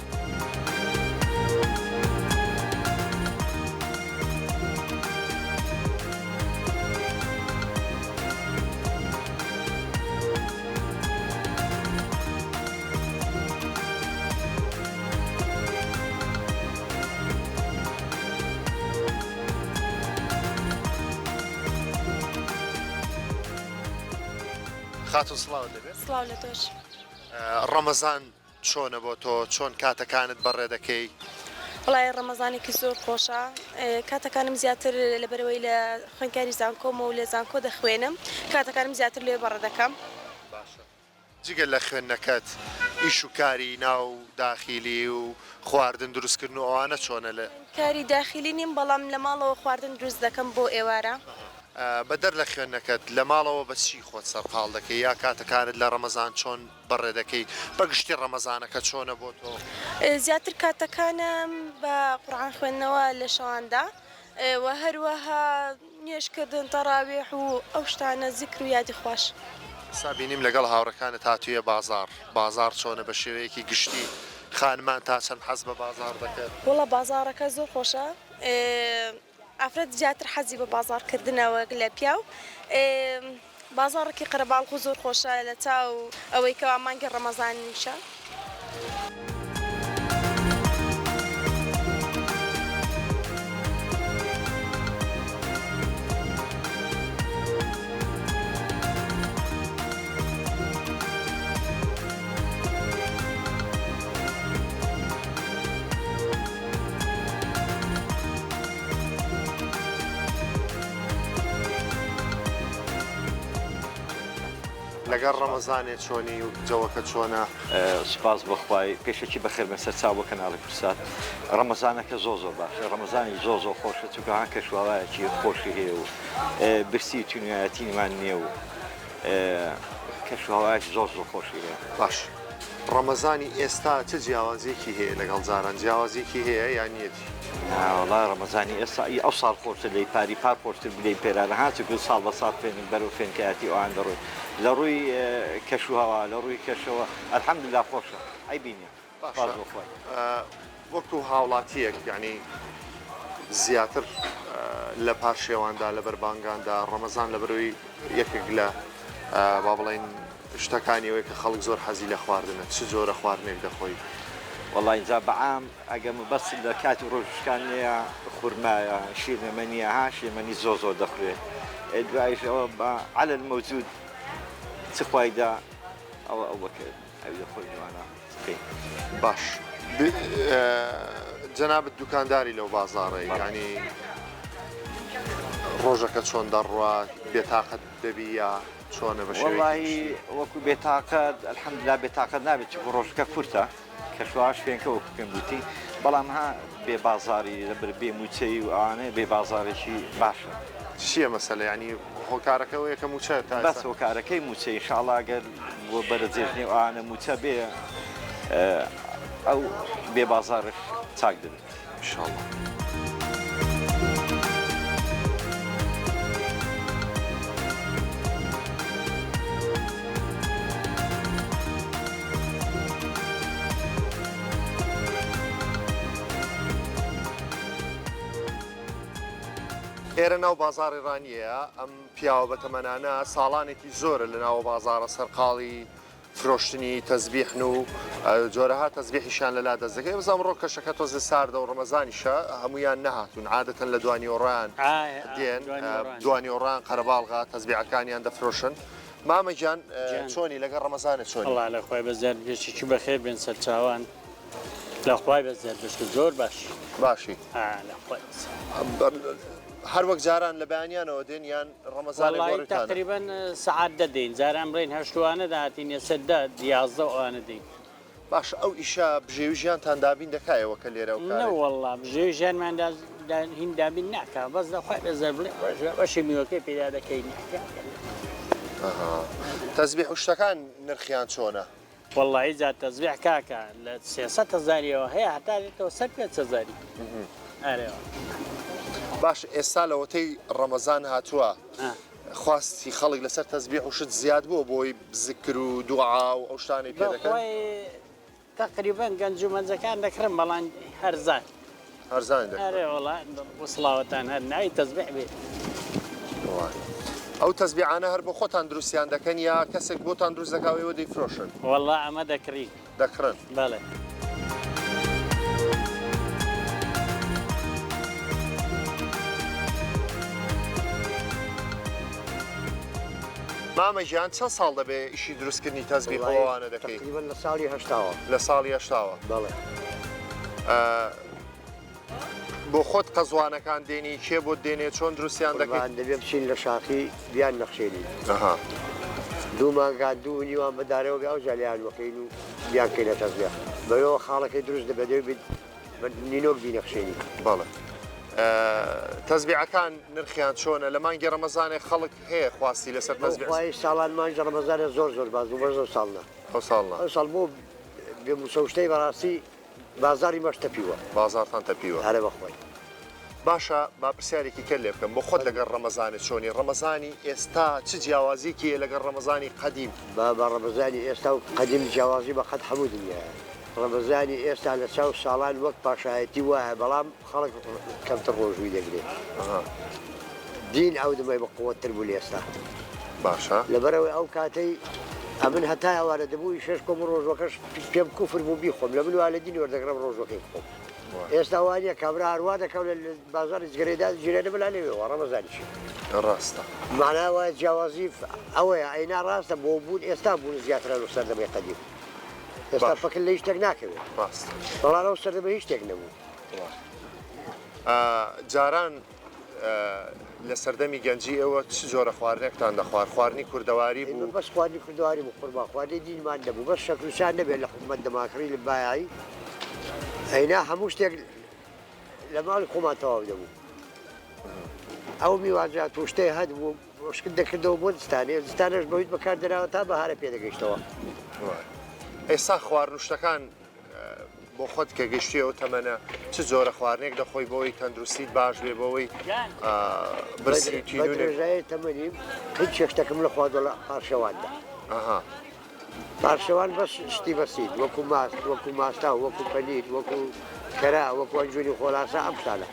خاتون سڵاوت دەبێت سڵاو لە تۆش ڕەمەزان چۆنە بۆ تۆ چۆن کاتەکانت بەڕێ دەکەی وڵای ڕەمەزانێکی زۆر خۆشە کاتەکانم زیاتر لەبەرەوەی لە خوێندکاری زانکۆمە و لە زانکۆ دەخوێنم کاتەکانم زیاتر لێ بەڕێ دەکەم باشە جگەل لە خوێندنەکەت ئیش و کاری ناو داخیلی و خواردن دروستکردن و ئەوانە چۆنە لە کاری داخلی نیم بەڵام لە ماڵەوە خواردن دروست دەکەم بۆ ئێوارە بەدەر لە خوێندنەکەت لە ماڵەوە بەچی خۆت سەرقاڵ دەکەی یا کاتەکانت لە ڕەمەزان چۆن بەڕێ دەکەی بەگشتی ڕەمەزانەکە چۆنە بۆ تۆ زیاتر کاتەکانم بە قورعان خوێندنەوە لە شەواندا و هەروەها نوێژکردن تەڕاویح و ئەو شتانە زیکر و یادی خۆش سابینیم لەگەڵ هاوڕەکانت هاتوویە بازار چۆنە بە شێوەیەکی گشتی خانمان تا چەند حەز بە بازار دەکەێت وڵە بازارەکە زۆر خۆشە ئافرەت زیاتر حەزی بە بازارکردنەوە لە پیاو بازارێکی قەرەباڵغ و زۆر خۆشە لە چاو ئەوەی کەوا مانگی ڕەمەزان نیشە لەگەڵ ڕەمەزانێ چۆنی و جەوەکە چۆنە سپاس بەخوای پێشەکی بەخێر بەسەر چاو بە کەناڵی کورسات ڕەمەزانەکە زۆر باشە ڕەمەزانی زۆر خۆشە چونکە هەن کەشوواوایەکی خۆشی هەیە و برسی تونایەتیمان نییە و کەشوواوایەکی زۆر خۆشی هەیە باش ڕەمەزانی ئێستا چه جیاوازیەکی هەیە لەگەڵ جاران جیاوازیەکی هەیە یانیەتی وڵای ڕەمەزانی ئێستا ئەو ساڵ خۆشتر لەی پاری پار خۆشتر بلەی پێرانە هاچکو ساڵ بە ساڵ فێنن بەرەو فێنکەیەتی ئەوان دەڕۆی لە ڕووی کەشوهەوا لە ڕووی کەشەوە ئەلحەمدولیلا خۆشە ئەی بینە وەکو هاوڵاتیەک یعنی زیاتر لە پاش شێواندا لە بەربانگاندا ڕەمەزان لە بەرەوەی یەکێک لە با بڵێن شتەکانی ئەوەی کە خەڵک زۆر حەزی لە خواردنە چ جۆرە خواردنێک دەخۆی وڵای اینجا بەعام ئەگەم بەس لە کاتی ڕۆژشکانەیە خورمایە شیرنەمەنیە ها شێمەنی زۆر دەخوێت دوایش ئەوە بە على الموجود چ خوایدا ئەوە بکرد ئەوی دەخۆی جوانە باش جەنابەت دوکانداری لەو بازاڕی ینی ڕۆژەکە چۆن دەڕوا بێتاقەت دەبی یا چۆنە بە وڵی وەکو بێتاقەت ئەلحەمدولیلا بێتاقەت نابێت چکو ڕۆژەکە کورتە کەشواش فێنکە وەکو پێم گوتی بەڵام ها بێ بازاری لەبەر بێ موچەی و ئەوانەیە بێ بازارێکی باشە چییە مەسەلە ینی هۆکارەکەەوە یەکە موچە بەس هۆکارەکەی موچە ئینشاڵڵا ئەگەر بۆ بەرەجێژنی و ئەوانە موچە بێ ئەو بێ بازارش چاک دەبێت ئینشاڵڵا ئێرە ناو بازاری ڕانیەیە ئەم پیاوە بەتەمەنانە ساڵانێکی زۆرە لە ناوە بازارە سەرقاڵی فرۆشتنی تەزبیحن و جۆرەها تەزبیحیشان لەلا دەست دەکەی بزانام ڕۆ کەشەکە تۆزە ساردە و ڕەمەزانیشە هەمویان نەهاتون عادەتەن لە دوانی ئۆڕان دێن دوانی ئۆڕان قەرەباڵغا تەزبیعەکانیان دەفرۆشن مامەگیان چۆنی لەگەڵ ڕەمەزانە چۆنی وڵا لە خوای بەزار بێشێکی بەخێر بێن سەرچاوان لە خوای بەزار بشت زۆر باشی هەر وەک جاران لە بەیانیانەوە دێن یان ڕەمەزانی تقریبا سعات دەدەین جاران بڕین هەشتوانە داهاتین سەدە دیازدە ئەوانە دەین باش ئەو ئیشە بژێوی ژیانتان دابین دەکایەوە کە لێرە وەڵا بژێوی ژیانمان هین دابین ناکە بەس لە خوای بەزار بڵێ بەشی میوەکەی پێدا دەکەین تەزبیح و شتەکان نرخیان چۆنە؟ والله ئیجا تەزبیح کاکە لە 300 هەزاریەوە هەیە هەتاێتەوە سەر 5 هەزاری ئارێەوە. باش ئێستا لە وەتەی ڕەمەزان هاتووە خواستی خەڵک لەسەر تەزبیح و شت زیاد بووە بۆی بزکر و دوعا و ئەو شتانەی پێ دەکەن؟ تقریبان گەنج و مەنجەکان دەکڕن بەڵام هەرزان هەرزان دەکەن. ئارێ وڵا وسڵاوەتان هەر ناوی تەزبیح بێت. ئەو تەزبیحانە هەر بۆ خۆتان دروستیان دەکەن یا کەسێک بۆتان دروست دەکاوەوە دەیفرۆشن؟ والله ئەمە دەکڕی دەکڕن. بەڵێ. مامە ژیان چەند ساڵ دەبێ ئیشی دروستکردنی تەزبیح ئەوانە دەکەیت؟ تقریبا لە ساڵی هەشتاوە. لە ساڵی هەشتاوە. بەڵێ. بۆ خۆت قەزوانەکان دێنی کێ بۆ دێنێ چۆن دروستیان دەکەیت؟ دەبێ بچین لە شاخی بیان نەخشێنی. دوو مانگان دوو نیوان بەدارەوە بێ ئەو جالیان وەکەین و بیان کەینە تەزبیح. بەوەوە خاڵەکەی دروست دەبێت بێت نینۆک بینەخشێنی. بەڵێ. تەزبیحەکان نرخیان چۆنە؟ لە مانگی ڕەمەزانێ خەڵک هەیە خواستی لەسەر تەزبیح؟ وای ساڵان مانگی ڕەمەزانە زۆر باز و بەرزە ساڵنا. ئەو ساڵنا. ئەو ساڵ بۆ بێموسەوشتەی بەڕاستی بازاری مەش تەپیوە. بازارتان تەپیوە. هەرە بەخۆی. باشە با پرسیارێکی کە لێ بکەم بۆ خۆت لەگەڵ ڕەمەزانێت چۆنی ڕەمەزانی ئێستا چ جیاوازیکیە لەگەڵ ڕەمەزانی قەدیم؟ بە ڕەمەزانی ئێستا و قەدیم جیاوازی بە قەت هەموو دنیاە. ڕەمەزانی ئێستا لە چاو ساڵان وەک پاشایەتی وایە بەڵام خەڵک کەمتر ڕۆژووی دەگرێت. دین ئەو دمەی بە قووەتر بوو ئێستا. باشە. لەبەرەوەی ئەو کاتەی ئەمن هەتا ئەوانە دەبووی 6 کۆم ڕۆژەکەش پێم کوفر بوو بیخۆم لە من وا لە دینی وەردەگرم ڕۆژەکەی بخۆم. ئێستا وانە کابرا هەروە دەکەم لە بازاری جگەرەدا ژێرە بلا لێوێەوە ڕەمەزانیشی. ڕاستە. معنا وایە جیاوازی ئەوەیە ئەینا ڕاستە بۆ بوون ئێستا بوون زیاترە لە سەردەمەی قەدیم. ئێستا فەکر لە هیچ شتێک ناکەوێت. ڕاستە. بەڵام ئەو سەردەمە هیچ شتێک نەبوو. جاران لە سەردەمی گەنجی ئێوە چ جۆرە خواردنێکتان دەخوارد؟ خواردنی کوردەواری بوو؟ بەس خواردنی کوردەواری بوو قوربان خواردنی دینمان نەبوو بەس شەکروشان نەبێت لە حکومەت دەماکڕی لە بایایی ئەینا هەموو شتێک لە ماڵی خۆمان تەواو دەبوو. ئەو میوانجات و شتەی هەبوو شکت دەکردەوە بۆ دستانێ دستانەش بەویت بەکار دەراوە تا بەهارە پێدەگەیشتەوە. ئێستا خواردنوشتەکان بۆ خۆت کە گەشتی ئەو تەمەنە چ جۆرە خواردنێک دەخۆی بۆی تەندروستیت باش بێ بۆەوەی برسی تیژای تەمەنیم هیچ شتێکم لە خواردۆ لە پارشەواندا. پارشەوان بەس شتی بەسیت وەکو ماست وەکو ماستا وەکو پەنیر وەکو کەرا وەکو ئەنجوری خۆلاسا ئەم شتانە.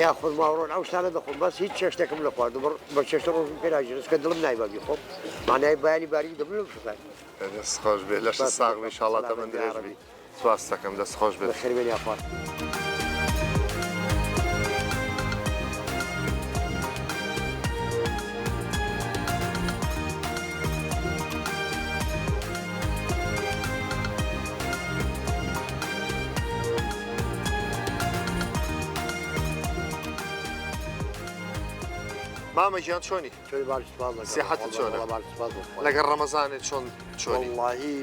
یا خورماوڕۆن ئەو شتانە دەخۆم بەس هیچ شتێکم لە خواردو بە چێشتە ڕۆژم پێراژێت کە دڵم نایبابی خۆم مانای بایانی باریک دەبن لەم شتان. دەست خۆش بێت لەش ساغ ئینشاڵڵا تەمەن درێژ بێت. سواس دەکەم دەست خۆش بێت. خێربێنی ئاخوات. مامە ژیان چۆنی؟ سیحەتت چۆنە؟ لەگەڵ ڕەمەزانێت چۆن چۆنی؟ وڵڵاهی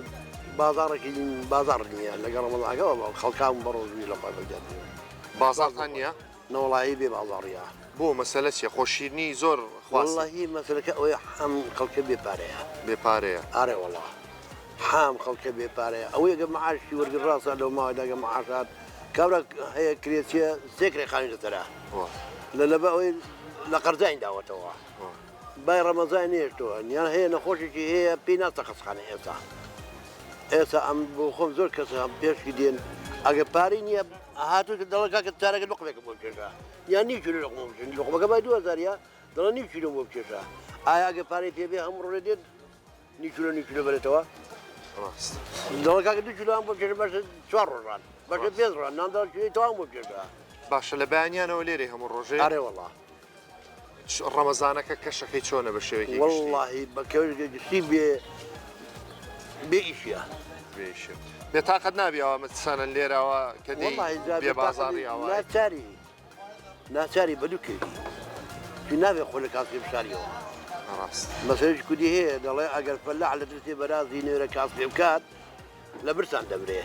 بازارێکی بازار نییە لەگەڵ ڕەمەزانەوە خەڵکان بەڕۆژوی لە خۆیان. بازارتان نییە؟ نەوەڵایی بێ بازاڕیە. بۆ مەسەلە چیە؟ خۆشیرنی زۆر وڵڵاهی مەسەلەکە ئەوەی هەم خەڵکە بێپارەیە. بێپارەیە؟ ئارێ وەڵڵا. هەم خەڵکە بێپارەیە. ئەوەی گە مەعاشی وەرگرت ڕاستە لەو ماوەداگە مەعاشات کابرا هەیە کرێچیە سێکرێ خانیشە تەرە. لەبە ئەوەی لە قەرزاین داوەتەوە. بای ڕەمەزان نێشتووە یان هەیە نەخۆشێکی هەیە پێی ناستە قەسخانە ئێستا. ئێستا ئەم بۆ خۆم زۆر کەس پێشکی دێن ئەگە پارەی نییە هاتوو دەڵگا کە چارەکە لقمێکە بۆ بکێشە یان نیو کیلۆ لقمە بکێشە لقمەکە بای 2000 دەڵێ نیو کیلۆ بۆ بکێشە. ئایا ئەگە پارەی پێبێ هەموو ڕۆژێ دێت نیو کیلۆ بێتەوە؟ دەڵگا کە 2 کیلۆ بۆ بکێشە باشە 4 ڕۆژان باشە 5 ڕۆژان نانداڵ کیلۆی تەواو بۆ بکێشە. باشە لە بەیانیانەوە لێرەی هەموو ڕۆژێ؟ ئارێ وەڵڵا. ڕەمەزانەکە کەشەکەی چۆنە بە شێوەیەکی وەڵڵاهی بە کەوژگەشتی بێ ئیشیە. بێتاقەت نابیەوە مەسەنە لێرەوە کە بێ بازاڕی ئەوە ناچاری بەدوو کردی چی نابێ خۆ لە کاسێ بشاریەوە. مەسەرش کودی هەیە دەڵێ ئەگەر فەلاح لە درستی بەرازی نوێرە کاس پێ بکات لە برسان دەبرێ.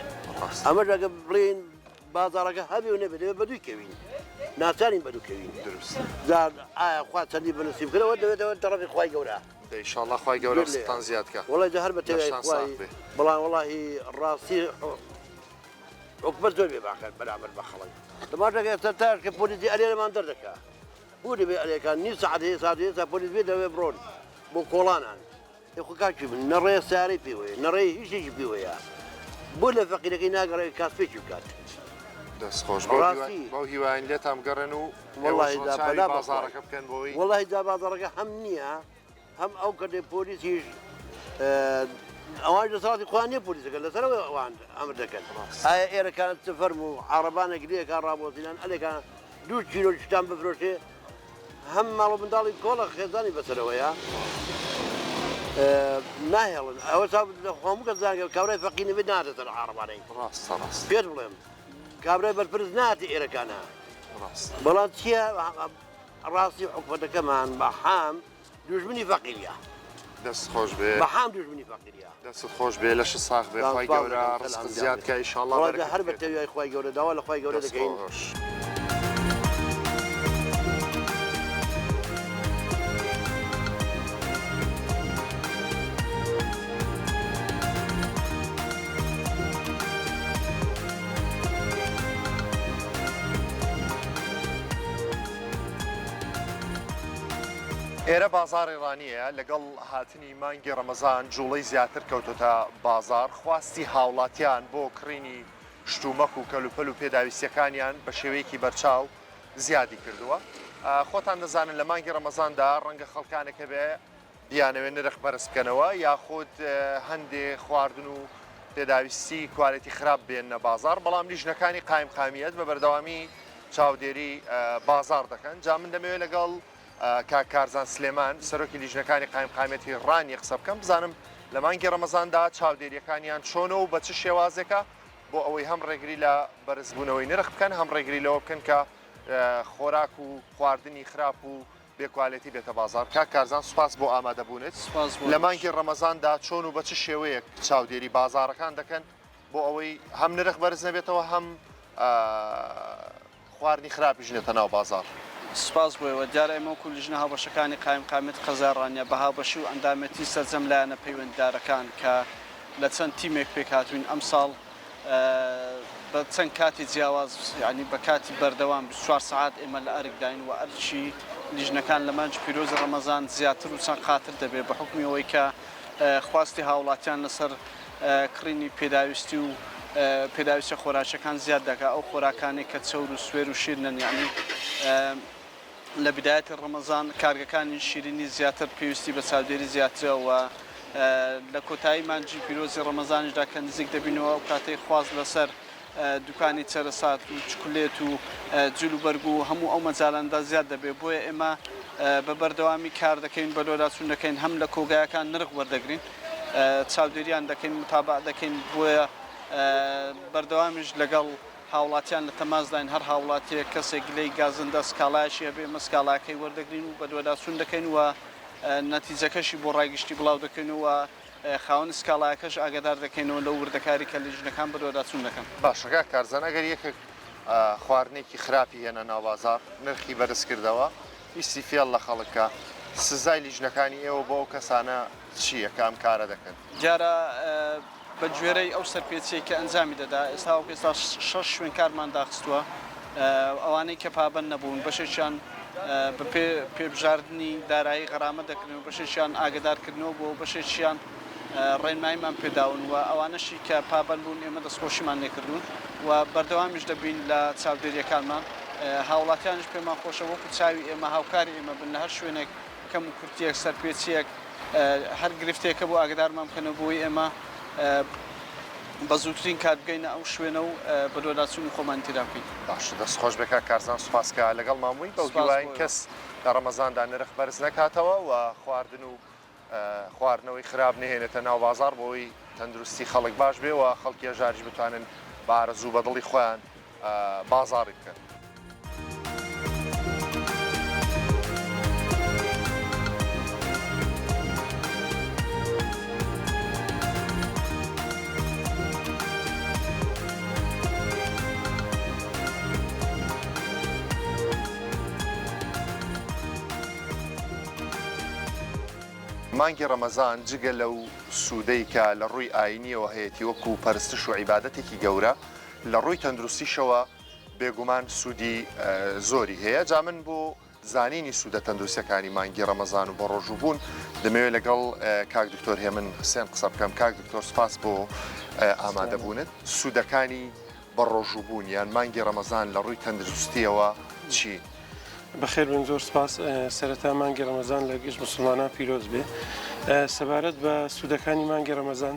ئەمەش ئەگە بڵێن بازاڕەکە هەبێ و نەبێت دەبێت بەدووی کەوین ناچارین بەدووکەوین دروست زار ئایا خوا چەندی بنسیب کردەوە دەوێتەوە تەڕەفی خوای گەورە ئینشاءالله خوای گەورە ستان زیادکە وڵی هەر بە تێوای دەشتان خوای ساغ بێ. بەڵام وڵی ڕاستی حکومەت زۆر بێ باکات بەرامبەر بە خەڵک دەماشەکە ئێستا تاشکە پۆلیسی ئەلێرەمان دەردەکا بوو دەبێ ئەلێکان نی سەعات هەیە ساعت هەیە پۆلیس بێ دەوێ بڕۆن بۆ کۆڵانان خۆ کاکی من نەڕێ سارەی پێوەیە نەڕێ هیچێکی پێوەیە بۆ لە فەقیرەکەی ناگەڕێ کاسپێکی بکات دەستخۆش ڕاستی. بەو هیوایان لێتام گەڕێن و وەڵی بازارەکە بکەن بۆی وەڵی دا بازارەکە هەم نییە هەم ئەو کردێ پۆلیسیش ئەوان دەسەڵاتی خوان نیە پۆلیسەکە لەسەرەوە ئەوان ئەمر دەکەن ئایا ئێرەکان فەرم و عربانێک لێکان ڕابۆزینان ئەلێکان 2 کیلۆ شتان بفرۆشێ هەم ماڵ و منداڵی کۆڵە خێزانی بەسەرەوەیە ناهێڵن ئەوە خۆم کە زانگە کابرای فەقینی بێت نادەسەر عربانەی ڕاستە ڕاست پێت بڵێم کابرای بەرپرس ناتی ئێرەکانە ڕاست بەڵام چییە ڕاستی حکومەتەکەمان بە حام دوژمنی فەقیریە دەستخۆش بێ بە حام دوژمنی فەقیریە دەست خۆش بێ لەش ساغ بێ خی گەورە ڕزق زیادکە ئینشاءالله هەر بە تەویای خی گەورە داوا لە خی گەورە دەکەین ئێرە بازار ئێرانیە لەگەڵ هاتنی مانگی ڕەمەزان جوڵەی زیاتر کەوتۆتە بازار خواستی هاوڵاتیان بۆ کڕینی شتومەک و کەلوپەل و پێداویستیەکانیان بە شێوەیەکی بەرچاو زیادی کردووە خۆتان دەزانن لە مانگی ڕەمەزاندا ڕەنگە خەڵکانێکە بێ بیانەوێ نرخ بەرز بکەنەوە یاخود هەندێک خواردن و پێداویستی کوالەتی خراپ بێنە بازار بەڵام لیژنەکانی قایم قامیەت بە بەردەوامی چاودێری بازار دەکەن جا من دەمەوێت لەگەڵ کارزان سلێمان سەرۆکی لیژنەکانی قایم قامەتی ڕانی قسە بکەم بزانم لە مانگی ڕەمەزاندا چاودێریەکانیان چۆنەوە و بە چ شێوازێکە بۆ ئەوەی هەم ڕێگری لە بەرزبوونەوەی نرخ بکەن هەم ڕێگری لەوە بکەن کە خۆراک و خواردنی خراپ و بێکوالەتی بێتە بازار کارزان سوپاس بۆ ئامادەبوونێت لە مانگی ڕەمەزاندا چۆن و بە چ شێوەیەک چاودێری بازارەکان دەکەن بۆ ئەوەی هەم نرخ بەرز نەبێتەوە هەم خواردنی خراپی ژنێتە ناو بازار. سپاس بۆەوە دیارە ئێمە وەکو لیژنە هاوبەشەکانی قایم قامێت قەزاڕانیە بە هاوبەشی و ئەندامەتی سەرجەم لایەنە پەیوەنددارەکان کە لە چەند تیمێک پێک هاتوین ئەمساڵ بە چەند کاتی جیاواز ینی بە کاتی بەردەوام 24 سعات ئێمە لە ئەرکداین و ئەرچی لیژنەکان لە مانج پیرۆزی ڕەمەزان زیاتر و چەند خاتر دەبێت بە حکمیەوەی کە خواستی هاوڵاتیان لەسەر کڕینی پێداویستی و پێداویستە خۆراکەکان زیاد دەکات ئەو خۆراکانی کە چەور و سوێر و شیرنن یعنی لە بدایەتی ڕەمەزان کارگەکانی شیرینی زیاتر پێویستی بە چاودێری زیاترەوە لە کۆتایی مانجی پیرۆزی ڕەمەزانیشدا کە نزیک دەبینەوە و کاتەی خواز لەسەر دوکانی چەرەسات و چکولێت و جلوبەرگ و هەموو ئەو مەجالاندا زیاد دەبێت بۆیە ئێمە بە بەردەوامی کار دەکەین بە لۆداچوون دەکەین هەم لە کۆگایەکان نرخ وەردەگرین چاودێریان دەکەین متابع دەکەین بۆیە بەردەوامیش لەگەڵ هاوڵاتیان لە تەمازداین هەر هاوڵاتیە کەسێک لەی گازندە سکالایشی هەبێ مەسکاڵاکەی وەردەگرین و بە دووەداچوون دەکەین و نەتیجەکەشی بۆ ڕایگشتی بڵاو دەکەینەوە خاوەن سکاڵایەکەش ئاگدار دەکەینەوە لە وردەکاری کە لیژنەکان بە دووەداچوون دەکەن باشەکە کارزان ئەگەر یەکێک خواردنێکی خراپی هێنە ناوبازار نرخی بەرز کردەوە ئیسی فێڵ لە خەڵکە سزای لیژنەکانی ئێوە بۆ ئەو کەسانە چییە کە ئەم کارە دەکەن جارە بە گوێرەی ئەو سەرپێچەیە کە ئەنجامی دەدا ئێستا ئێستا 6 شوێن کارمان داخستووە ئەوانەی کە پابەن نەبوون بەشێکیان بە پێبژاردننی دارایی غەرامە دەکردن و بەشێکیان ئاگدارکردنەوە بۆ بەشێکیان ڕێنماییمان پێداون و ئەوانەشی کە پابەن بوون ئێمە دەستخۆشیمان لێکردوون و بەردەوامیش دەبین لە چاودێریەکانمان هاوڵاتیانش پێمان خۆشە وەکو چاوی ئێمە هاوکاری ئێمە بن لە هەر شوێنێک کەم و کورتیەک سەرپێچیەک هەر گرفتێکە بۆ ئاگدارمان بکەنە بۆی ئێمە بە زووترین کات بگەینە ئەو شوێنە و بە دووەداچوونی خۆمان تێدا بکەین. باش دەستخۆش بێکا کارزان سوپاسکە لەگەڵ مامووی بەو هیواین کەس لە ڕەمەزاندا نرخ بەرز نەکاتەوە و خواردن و خواردنەوەی خراپ نهێنێتە ناو بازار بۆی تەندروستی خەڵک باش بێ و خەڵکی هەژاریش بتوانن بە ئارەزوو بەدڵی خۆیان بازاڕی بکەن. مانگی ڕەمەزان جگە لەو سوودەی کە لە ڕووی ئاینیەوە هەیەی وەکو پەرستش و عیبادەتێکی گەورە لە ڕووی تەندروستیشەوە بێگومان سوودی زۆری هەیە. جا من بۆ زانینی سوودە تەندروستیەکانی مانگی ڕەمەزان و بە ڕۆژوبوون دەمەوێت لەگەڵ کاک دکتۆر هێمن حسێن قسە بکەم. کاک دکتۆر سپاس بۆ ئامادەبوونت. سوودەکانی بە ڕۆژوبوون یان مانگی ڕەمەزان لە ڕووی تەندروستیەوە چی؟ بەخێر بن، زۆر سپاس. سەرەتا مانگی ڕەمەزان لە گشت مسلمانان پیرۆز بێ. سەبارەت بە سوودەکانی مانگی ڕەمەزان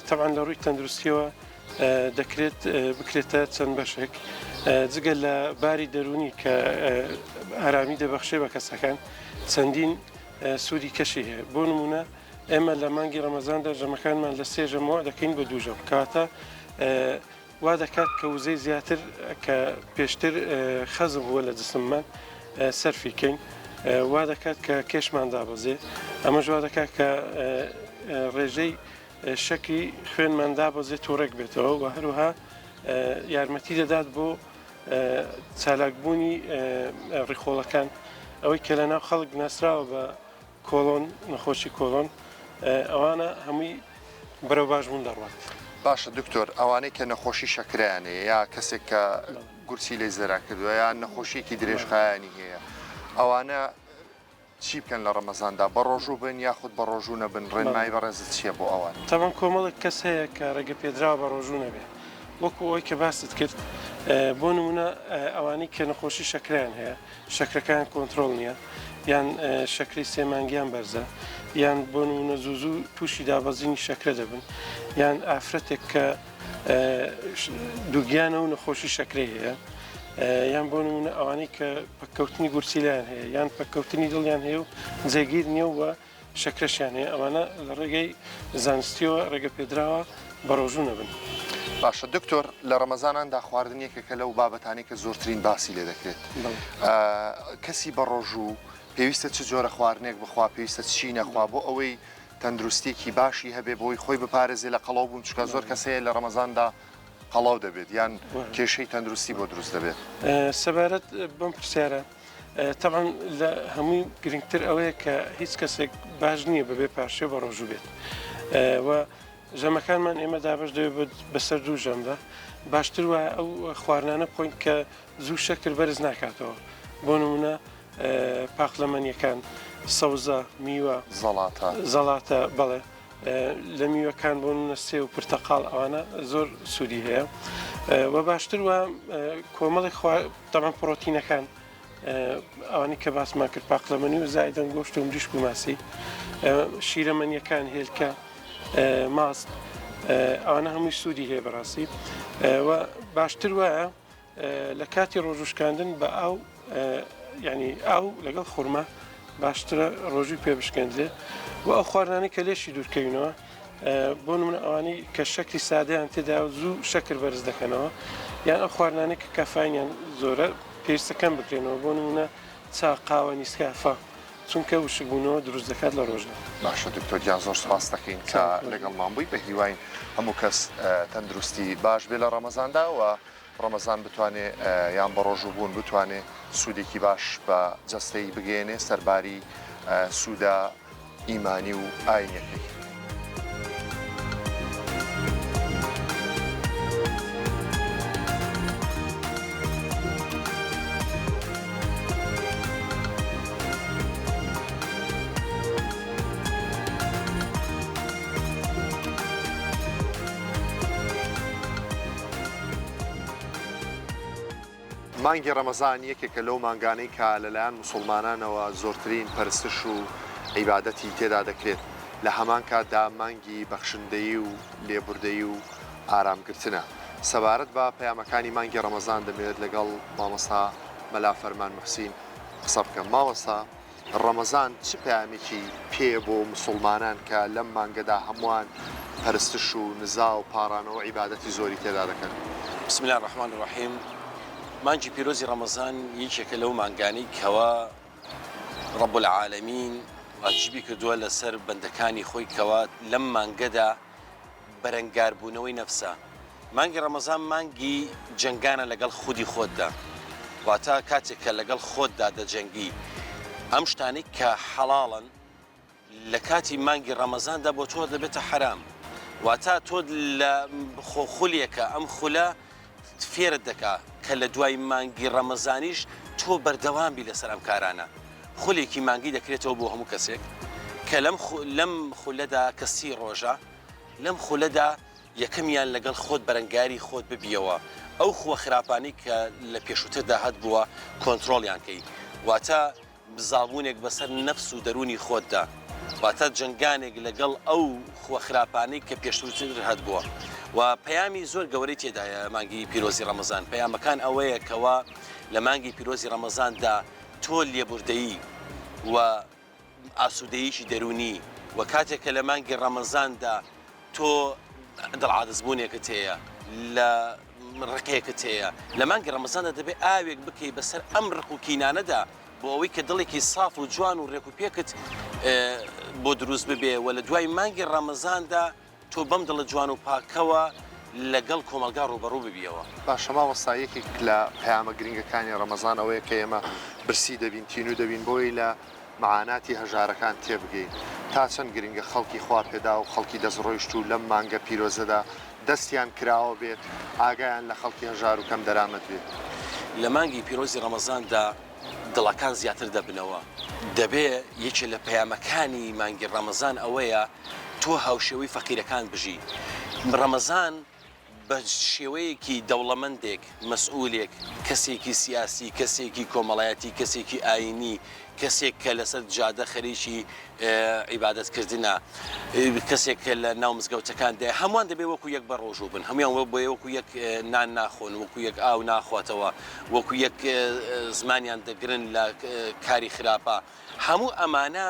تەبعاً لە ڕووی تەندروستیەوە دەکرێت بکرێتە چەند بەشێک، جگە لە باری دەرونی کە ئارامی دەبەخشێ بە کەسەکان چەندین سوودی کەشی هەیە. بۆ نمونە ئێمە لە مانگی ڕەمەزاندا ژەمەکانمان لە 3 ژەمەوە دەکەین بە 2 ژەم، کاتە وا دەکات کە وزەی زیاتر کە پێشتر خەزم بووە لە جسممان سەرفیکەین، وا دەکات کە کێشمان دابەزێ. ئەمەش وا دەکات کە ڕێژەی شەکی خوێنمان دابەزێت تۆڕێک بێتەوە و هەروەها یارمەتی دەدات بۆ چالاکبوونی ڕیخۆڵەکان، ئەوەی کە لەناو خەڵک ناسراوە بە کۆڵۆن، نەخۆشی کۆڵۆن، ئەوانە هەمووی بەرەو باشبوون دەڕوات. باشە دکتۆر، ئەوانەی کە نەخۆشی شەکرایانەیە یا کەسێک کە گورسی لێ زەرا کردووە یان نەخۆشیێکی درێژخایانی هەیە، ئەوانە چی بکەن لە ڕەمەزاندا؟ بە ڕۆژوو بن یاخود بە ڕۆژوو نەبن؟ ڕێنمای بەڕێزت چییە بۆ ئەوان؟ تەمەن کۆمەڵێک کەس هەیە کە ڕێگە پێدراوە بە ڕۆژوو نەبێ، وەکو ئەوەی کە باست کرد. بۆ نمونە ئەوانەی کە نەخۆشی شەکرایان هەیە، شەکرەکان کۆنتترۆل نییە، یان شەکری سێمانگیان بەرزە، یان بۆ نمونە زوو تووشی دابەزینی شەکرە دەبن، یان ئافرەتێک کە دووگیانە و نەخۆشی شەکرەی هەیە، یان بۆ نمونە ئەوانەی کە پەککەوتنی گورسیلیان هەیە، یان پەککەوتنی دڵیان هەیە و جێگیر نییە و شەکرەشیان هەیە، ئەوانە لە ڕێگەی زانستیەوە ڕێگە پێدراوە بە ڕۆژوو نەبن. باشە دکتۆر، لە ڕەمەزاناندا خواردن یەکێکە لەو بابەتانی کە زۆرترین باسی لێ دەکرێت. کەسی بە ڕۆژوو پێویستە چ جۆرە خواردنێک بخوا، پێویستە چی نەخوا بۆ ئەوەی تەندروستێکی باشی هەبێ بۆی خۆی بپارێزێ لە قەڵاو بوون، چکە زۆر کەسەیە لە ڕەمەزاندا قەڵاو دەبێت یان کێشەی تەندروستی بۆ دروست دەبێت. سەبارەت بەم پرسیارە تەبعاً لە هەمووی گرنگتر ئەوەیە کە هیچ کەسێک باش نییە بەبێ پاشێ بە ڕۆژوو بێت و ژەمەکانمان ئێمە دابش دەوێت بەسەر 2 ژەمدا. باشتر وایە ئەو خواردانە بخۆین کە زوو شەکر بەرز ناکاتەوە، بۆ نمونە پاقلەمەنیەکان، سەوزە، میوە، زەڵاتە، بەڵێ لە میوەکان بۆ نمونە سێ و پرتەقاڵ، ئەوانە زۆر سوودی هەیە و باشتر وە کۆمەڵی تەمان پرۆتینەکان، ئەوانی کە باسمان کرد، پاقلەمەنی و زایدەن گۆشت و مریشک و ماسی، شیرەمەنیەکان، هێلکە، ماست، ئەوانە هەمووی سوودی هەیە بەڕاستی و باشتر وایە لە کاتی ڕۆژوشکاندن بە ئاو، ینی ئاو لەگەڵ خورما باشترە ڕۆژوی پێ بشکێنرێ و ئەو خواردانەی کە لێشی دوورکەوینەوە، بۆ نمونە ئەوانەی کە شەکری سادەیان تێدا و زوو شەکر بەرز دەکەنەوە، یان ئەو خواردانەی کە کەفاینیان زۆرە پێویستەکەم بکرێنەوە، بۆ نمونە چا، قاوە، نیسکافە، چونکە وشکبوونەوە دروست دەکات لە ڕۆژدا. باشە دکتۆر گیان، زۆر سپاس دەکەین کە لەگەڵمان بووی. بە هیواین هەموو کەس تەندروستی باش بێ لە ڕەمەزاندا و ڕەمەزان بتوانێ یان بە ڕۆژوو بوون بتوانێ سوودێکی باش بە جەستەی بگەێنێ سەرباری سوودە ئیمانی و ئاینەکەی. مانگی ڕەمەزان یەکێکە لەو مانگانەی کە لەلایەن موسڵمانانەوە زۆرترین پەرستش و عیبادەتی تێدا دەکرێت. لە هەمان کاتدا مانگی بەخشندەیی و لێبوردەیی و ئارامگرتنە. سەبارەت بە پەیامەکانی مانگی ڕەمەزان دەمەوێت لەگەڵ مامۆستا مەلا فەرمان موحسین قسە بکەم. مامۆستا، ڕەمەزان چ پەیامێکی پێ بۆ موسڵمانان کە لەم مانگەدا هەمووان پەرستش و نزا و پاڕانەوە عیبادەتی زۆری تێدا دەکەن؟ بسم الله الرحمن الرحیم. مانجی پیرۆزی ڕەمەزان یەکێکە لەو مانگانەی کەوا ڕەب العالەمین واجبی کردووە لەسەر بەندەکانی خۆی کەوا لەم مانگەدا بەرەنگاربوونەوەی نەفسە. مانگی ڕەمەزان مانگی جەنگانە لەگەڵ خودی خۆتدا، واتە کاتێک کە لەگەڵ خۆتدا دەجەنگی ئەم شتانەی کە حەڵاڵن لە کاتی مانگی ڕەمەزاندا بۆ تۆ دەبێتە حرام واتە تۆ لە خۆخولیەکە ئەم خولە فێرت دەکا کە لە دوای مانگی ڕەمەزانیش تۆ بەردەوامبی لەسەر ئەم کارانە خولێکی مانگی دەکرێتەوە بۆ هەموو کەسێک کە لەم خولەدا کەسی ڕۆژە لەم خولەدا یەکەمیان لەگەڵ خۆت بەرەنگاری خۆت ببیەوە ئەو خوە خراپانی کە لە پێشووتردا هەت بووە کۆنتترۆلیانکەی واتە بزاڵبوونێک بەسەر نەفس و دەرونی خۆتدا واتە جنگانێک لەگەڵ ئەو خوە خراپانی کە پێشووتر هەت بووە و پەیامی زۆر گەورەی تێدایە مانگی پیرۆزی ڕەمەزان پەیامەکان ئەوەیە کەوە لە مانگی پیرۆزی ڕەمەزاندا تۆ لێبوردەیی و ئاسوودەیەکی دەرونی و کاتێککە لە مانگی ڕەمەزاندا تۆ دڵعادزبوونێکت هەیە لە ڕقەیەکت هەیە لە مانگی ڕەمەزاندا دەبێت ئاوێک بکەی بەسەر ئەم ڕق و کینانەدا بۆ ئەوەی کە دڵێکی ساف و جوان و ڕێک و پێکت بۆ دروست ببێ و لە دوای مانگی ڕەمەزاندا تۆ بەم دڵە جوان و پاکەوە لەگەڵ کۆمەلگا ڕوبەڕوو ببیەوە باشەما وەسایەکێک لە پەیامە گرنگەکانی ڕەمەزان ئەوەیە کە ئێمە برسی دەبین تین و دەبین بۆی لە معاناتی هەژارەکان تێبگەین تا چەند گرنگە خەڵکی خوا پێدا و خەڵکی دەستڕۆیشت و لەم مانگە پیرۆزەدا دەستیان کراوە بێت ئاگایان لە خەڵکی هەژار و کەم دەرامەت بێت لە مانگی پیرۆزی ڕەمەزاندا دڵەکان زیاتر دەبنەوە دەبێ یەکێ لە پەیامەکانی مانگی ڕەمەزان ئەوەیە تۆ هاوشێوەی فەقیرەکان بژی ڕەمەزان بە شێوەیەکی دەوڵەمەندێک مەسئولێک کەسێکی سیاسی کەسێکی کۆمەڵایەتی کەسێکی ئاینی کەسێک کە لەسەر جادە خەریکی عیبادەتکردنە کەسێک کە لە ناو مزگەوتەکاندا هەمووان دەبێت وەکو یەک بە ڕۆژوو بن هەمویان وەکو یەک نان ناخۆن وەکو یەک ئاو ناخواتەوە وەکو یەک زمانیان دەگرن لە کاری خراپە هەموو ئەمانە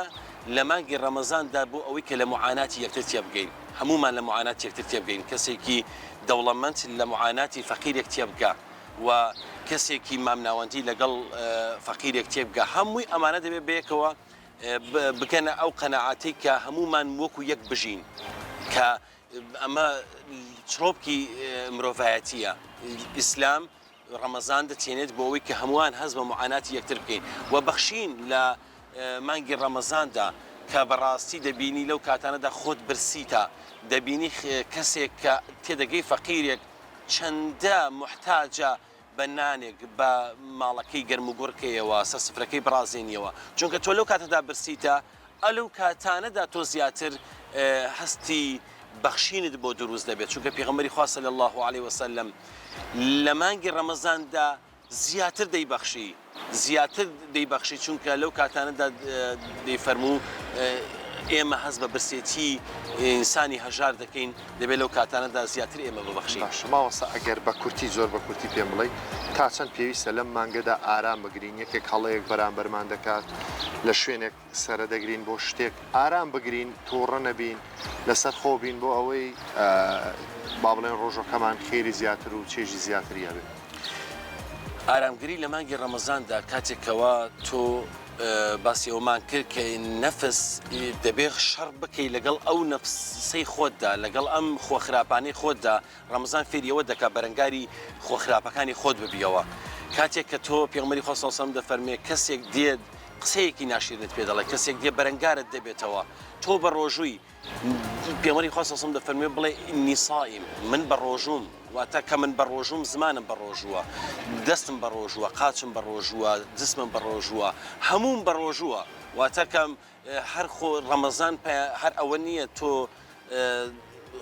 لە مانگی ڕەمەزاندا بۆ ئەوەی کە لە معاناتی یەکتر تێبگەین هەمومان لە معاناتی یەکتر تێبگەین کەسێکی دەوڵەمەند لە معاناتی فەقیرێک تێبگا و کەسێکی مامناوەندی لەگەڵ فەقیرێک تێبگا هەمووی ئەمانە دەبێت بەیەکەوە بکەنە ئەو قەنەعاتی کە هەمومان وەکو یەک بژین کە ئەمە چڕۆپکی مرۆڤایەتیە ئیسلام ڕەمەزان دەتێنێت بۆ ئەوەی کە هەمووان هەست بە معاناتی یەکتر بکەین و بەخشین لە مانگی ڕەمەزاندا کە بەڕاستی دەبینی لەو کاتانەدا خۆت برسیتە دەبینی کەسێک کە تێدەگەی فەقیرێک چەندە محتاجە بە نانێک بە ماڵەکەی گەرم و گوڕکەیەوە سەرسفرەکەی برازێنیەوە چونکە تۆ لەو کاتەدا برسیتە ئەلەو کاتانەدا تۆ زیاتر هەستی بەخشینت بۆ دروست دەبێت چونکە پێغەمبەری خوا صلی الله علیه وسلم لە مانگی ڕەمەزاندا زیاتر دەیبەخشی چونکە لەو کاتانەدا دەیفەرموو ئێمە هەست بە برسێتی ئینسانی هەژار دەکەین دەبێت لەو کاتانەدا زیاتر ئێمە ببەخشین ماوەسا ئەگەر بە کورتی زۆر بە کورتی پێم بڵێ تا چەند پێویستە لەم مانگەدا ئارام بگرین یەکێک هەڵەیەک بەرامبەرمان دەکات لە شوێنێک سەرە دەگرین بۆ شتێک ئارام بگرین تووڕە نەبین لەسەر خۆ بین بۆ ئەوەی با بڵێن ڕۆژەکەمان خێری زیاتر و چێژی زیاتریە بێت ئارامگری لە مانگی ڕەمەزاندا کاتێکەوە تۆ باسی ئەومان کرد کە نەفس دەبێت شەڕ بکەی لەگەڵ ئەو نەفسەی خۆتدا لەگەڵ ئەم خۆخراپانەی خۆتدا ڕەمەزان فێریەوە دەکات بەرەنگاری خۆخراپەکانی خۆت ببیەوە کاتێک کە تۆ پێغەمبەری خوا صلی الله علیه و سلم دەفەرمێ کەسێک دێت قسەیەکی ناشیرنت پێ دەڵێ کەسێک دێ بەرەنگارت دەبێتەوە تۆ بە ڕۆژووی پێغەمبەری خوا صلی الله علیه و سلم دەفەرمێ بڵێ ئینی صائم من بە ڕۆژووم واتە کە من بە ڕۆژووم زمانم بە ڕۆژووە دەستم بە ڕۆژووە قاچم بە ڕۆژووە جسمم بە ڕۆژووە هەموم بە ڕۆژووە واتە کەم هەر خۆ ڕەمەزان هەر ئەوە نییە تۆ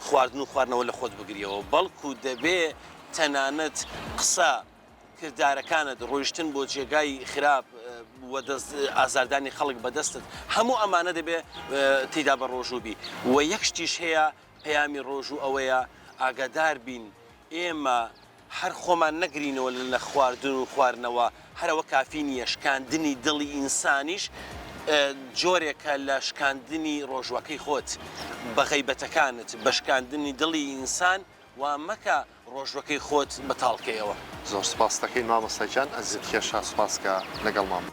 خواردن و خواردنەوە لە خۆت بگریەوە بەڵکو دەبێ تەنانەت قسە کردارەکانت ڕۆیشتن بۆ جێگای خراپ ئازاردانی خەڵک بەدەستت هەموو ئەمانە دەبێ تێدا بە ڕۆژوو بی و یەک شتیش هەیە پەیامی ڕۆژوو ئەوەیە ئاگادار بین ئێمە هەر خۆمان نەگرینەوە لە خواردن و خواردنەوە هەرەوە کافی نییە شکاندنی دڵی ئینسانیش جۆرێکە لە شکاندنی ڕۆژوەکەی خۆت بە غەیبەتەکانت بە شکاندنی دڵی ئینسان و مەکە ڕۆژوەکەی خۆت بەتاڵکەیەوە زۆر سپاس دەکەین مامۆستاجان ئەزیز کێشا سپاسکە لەگەڵ مام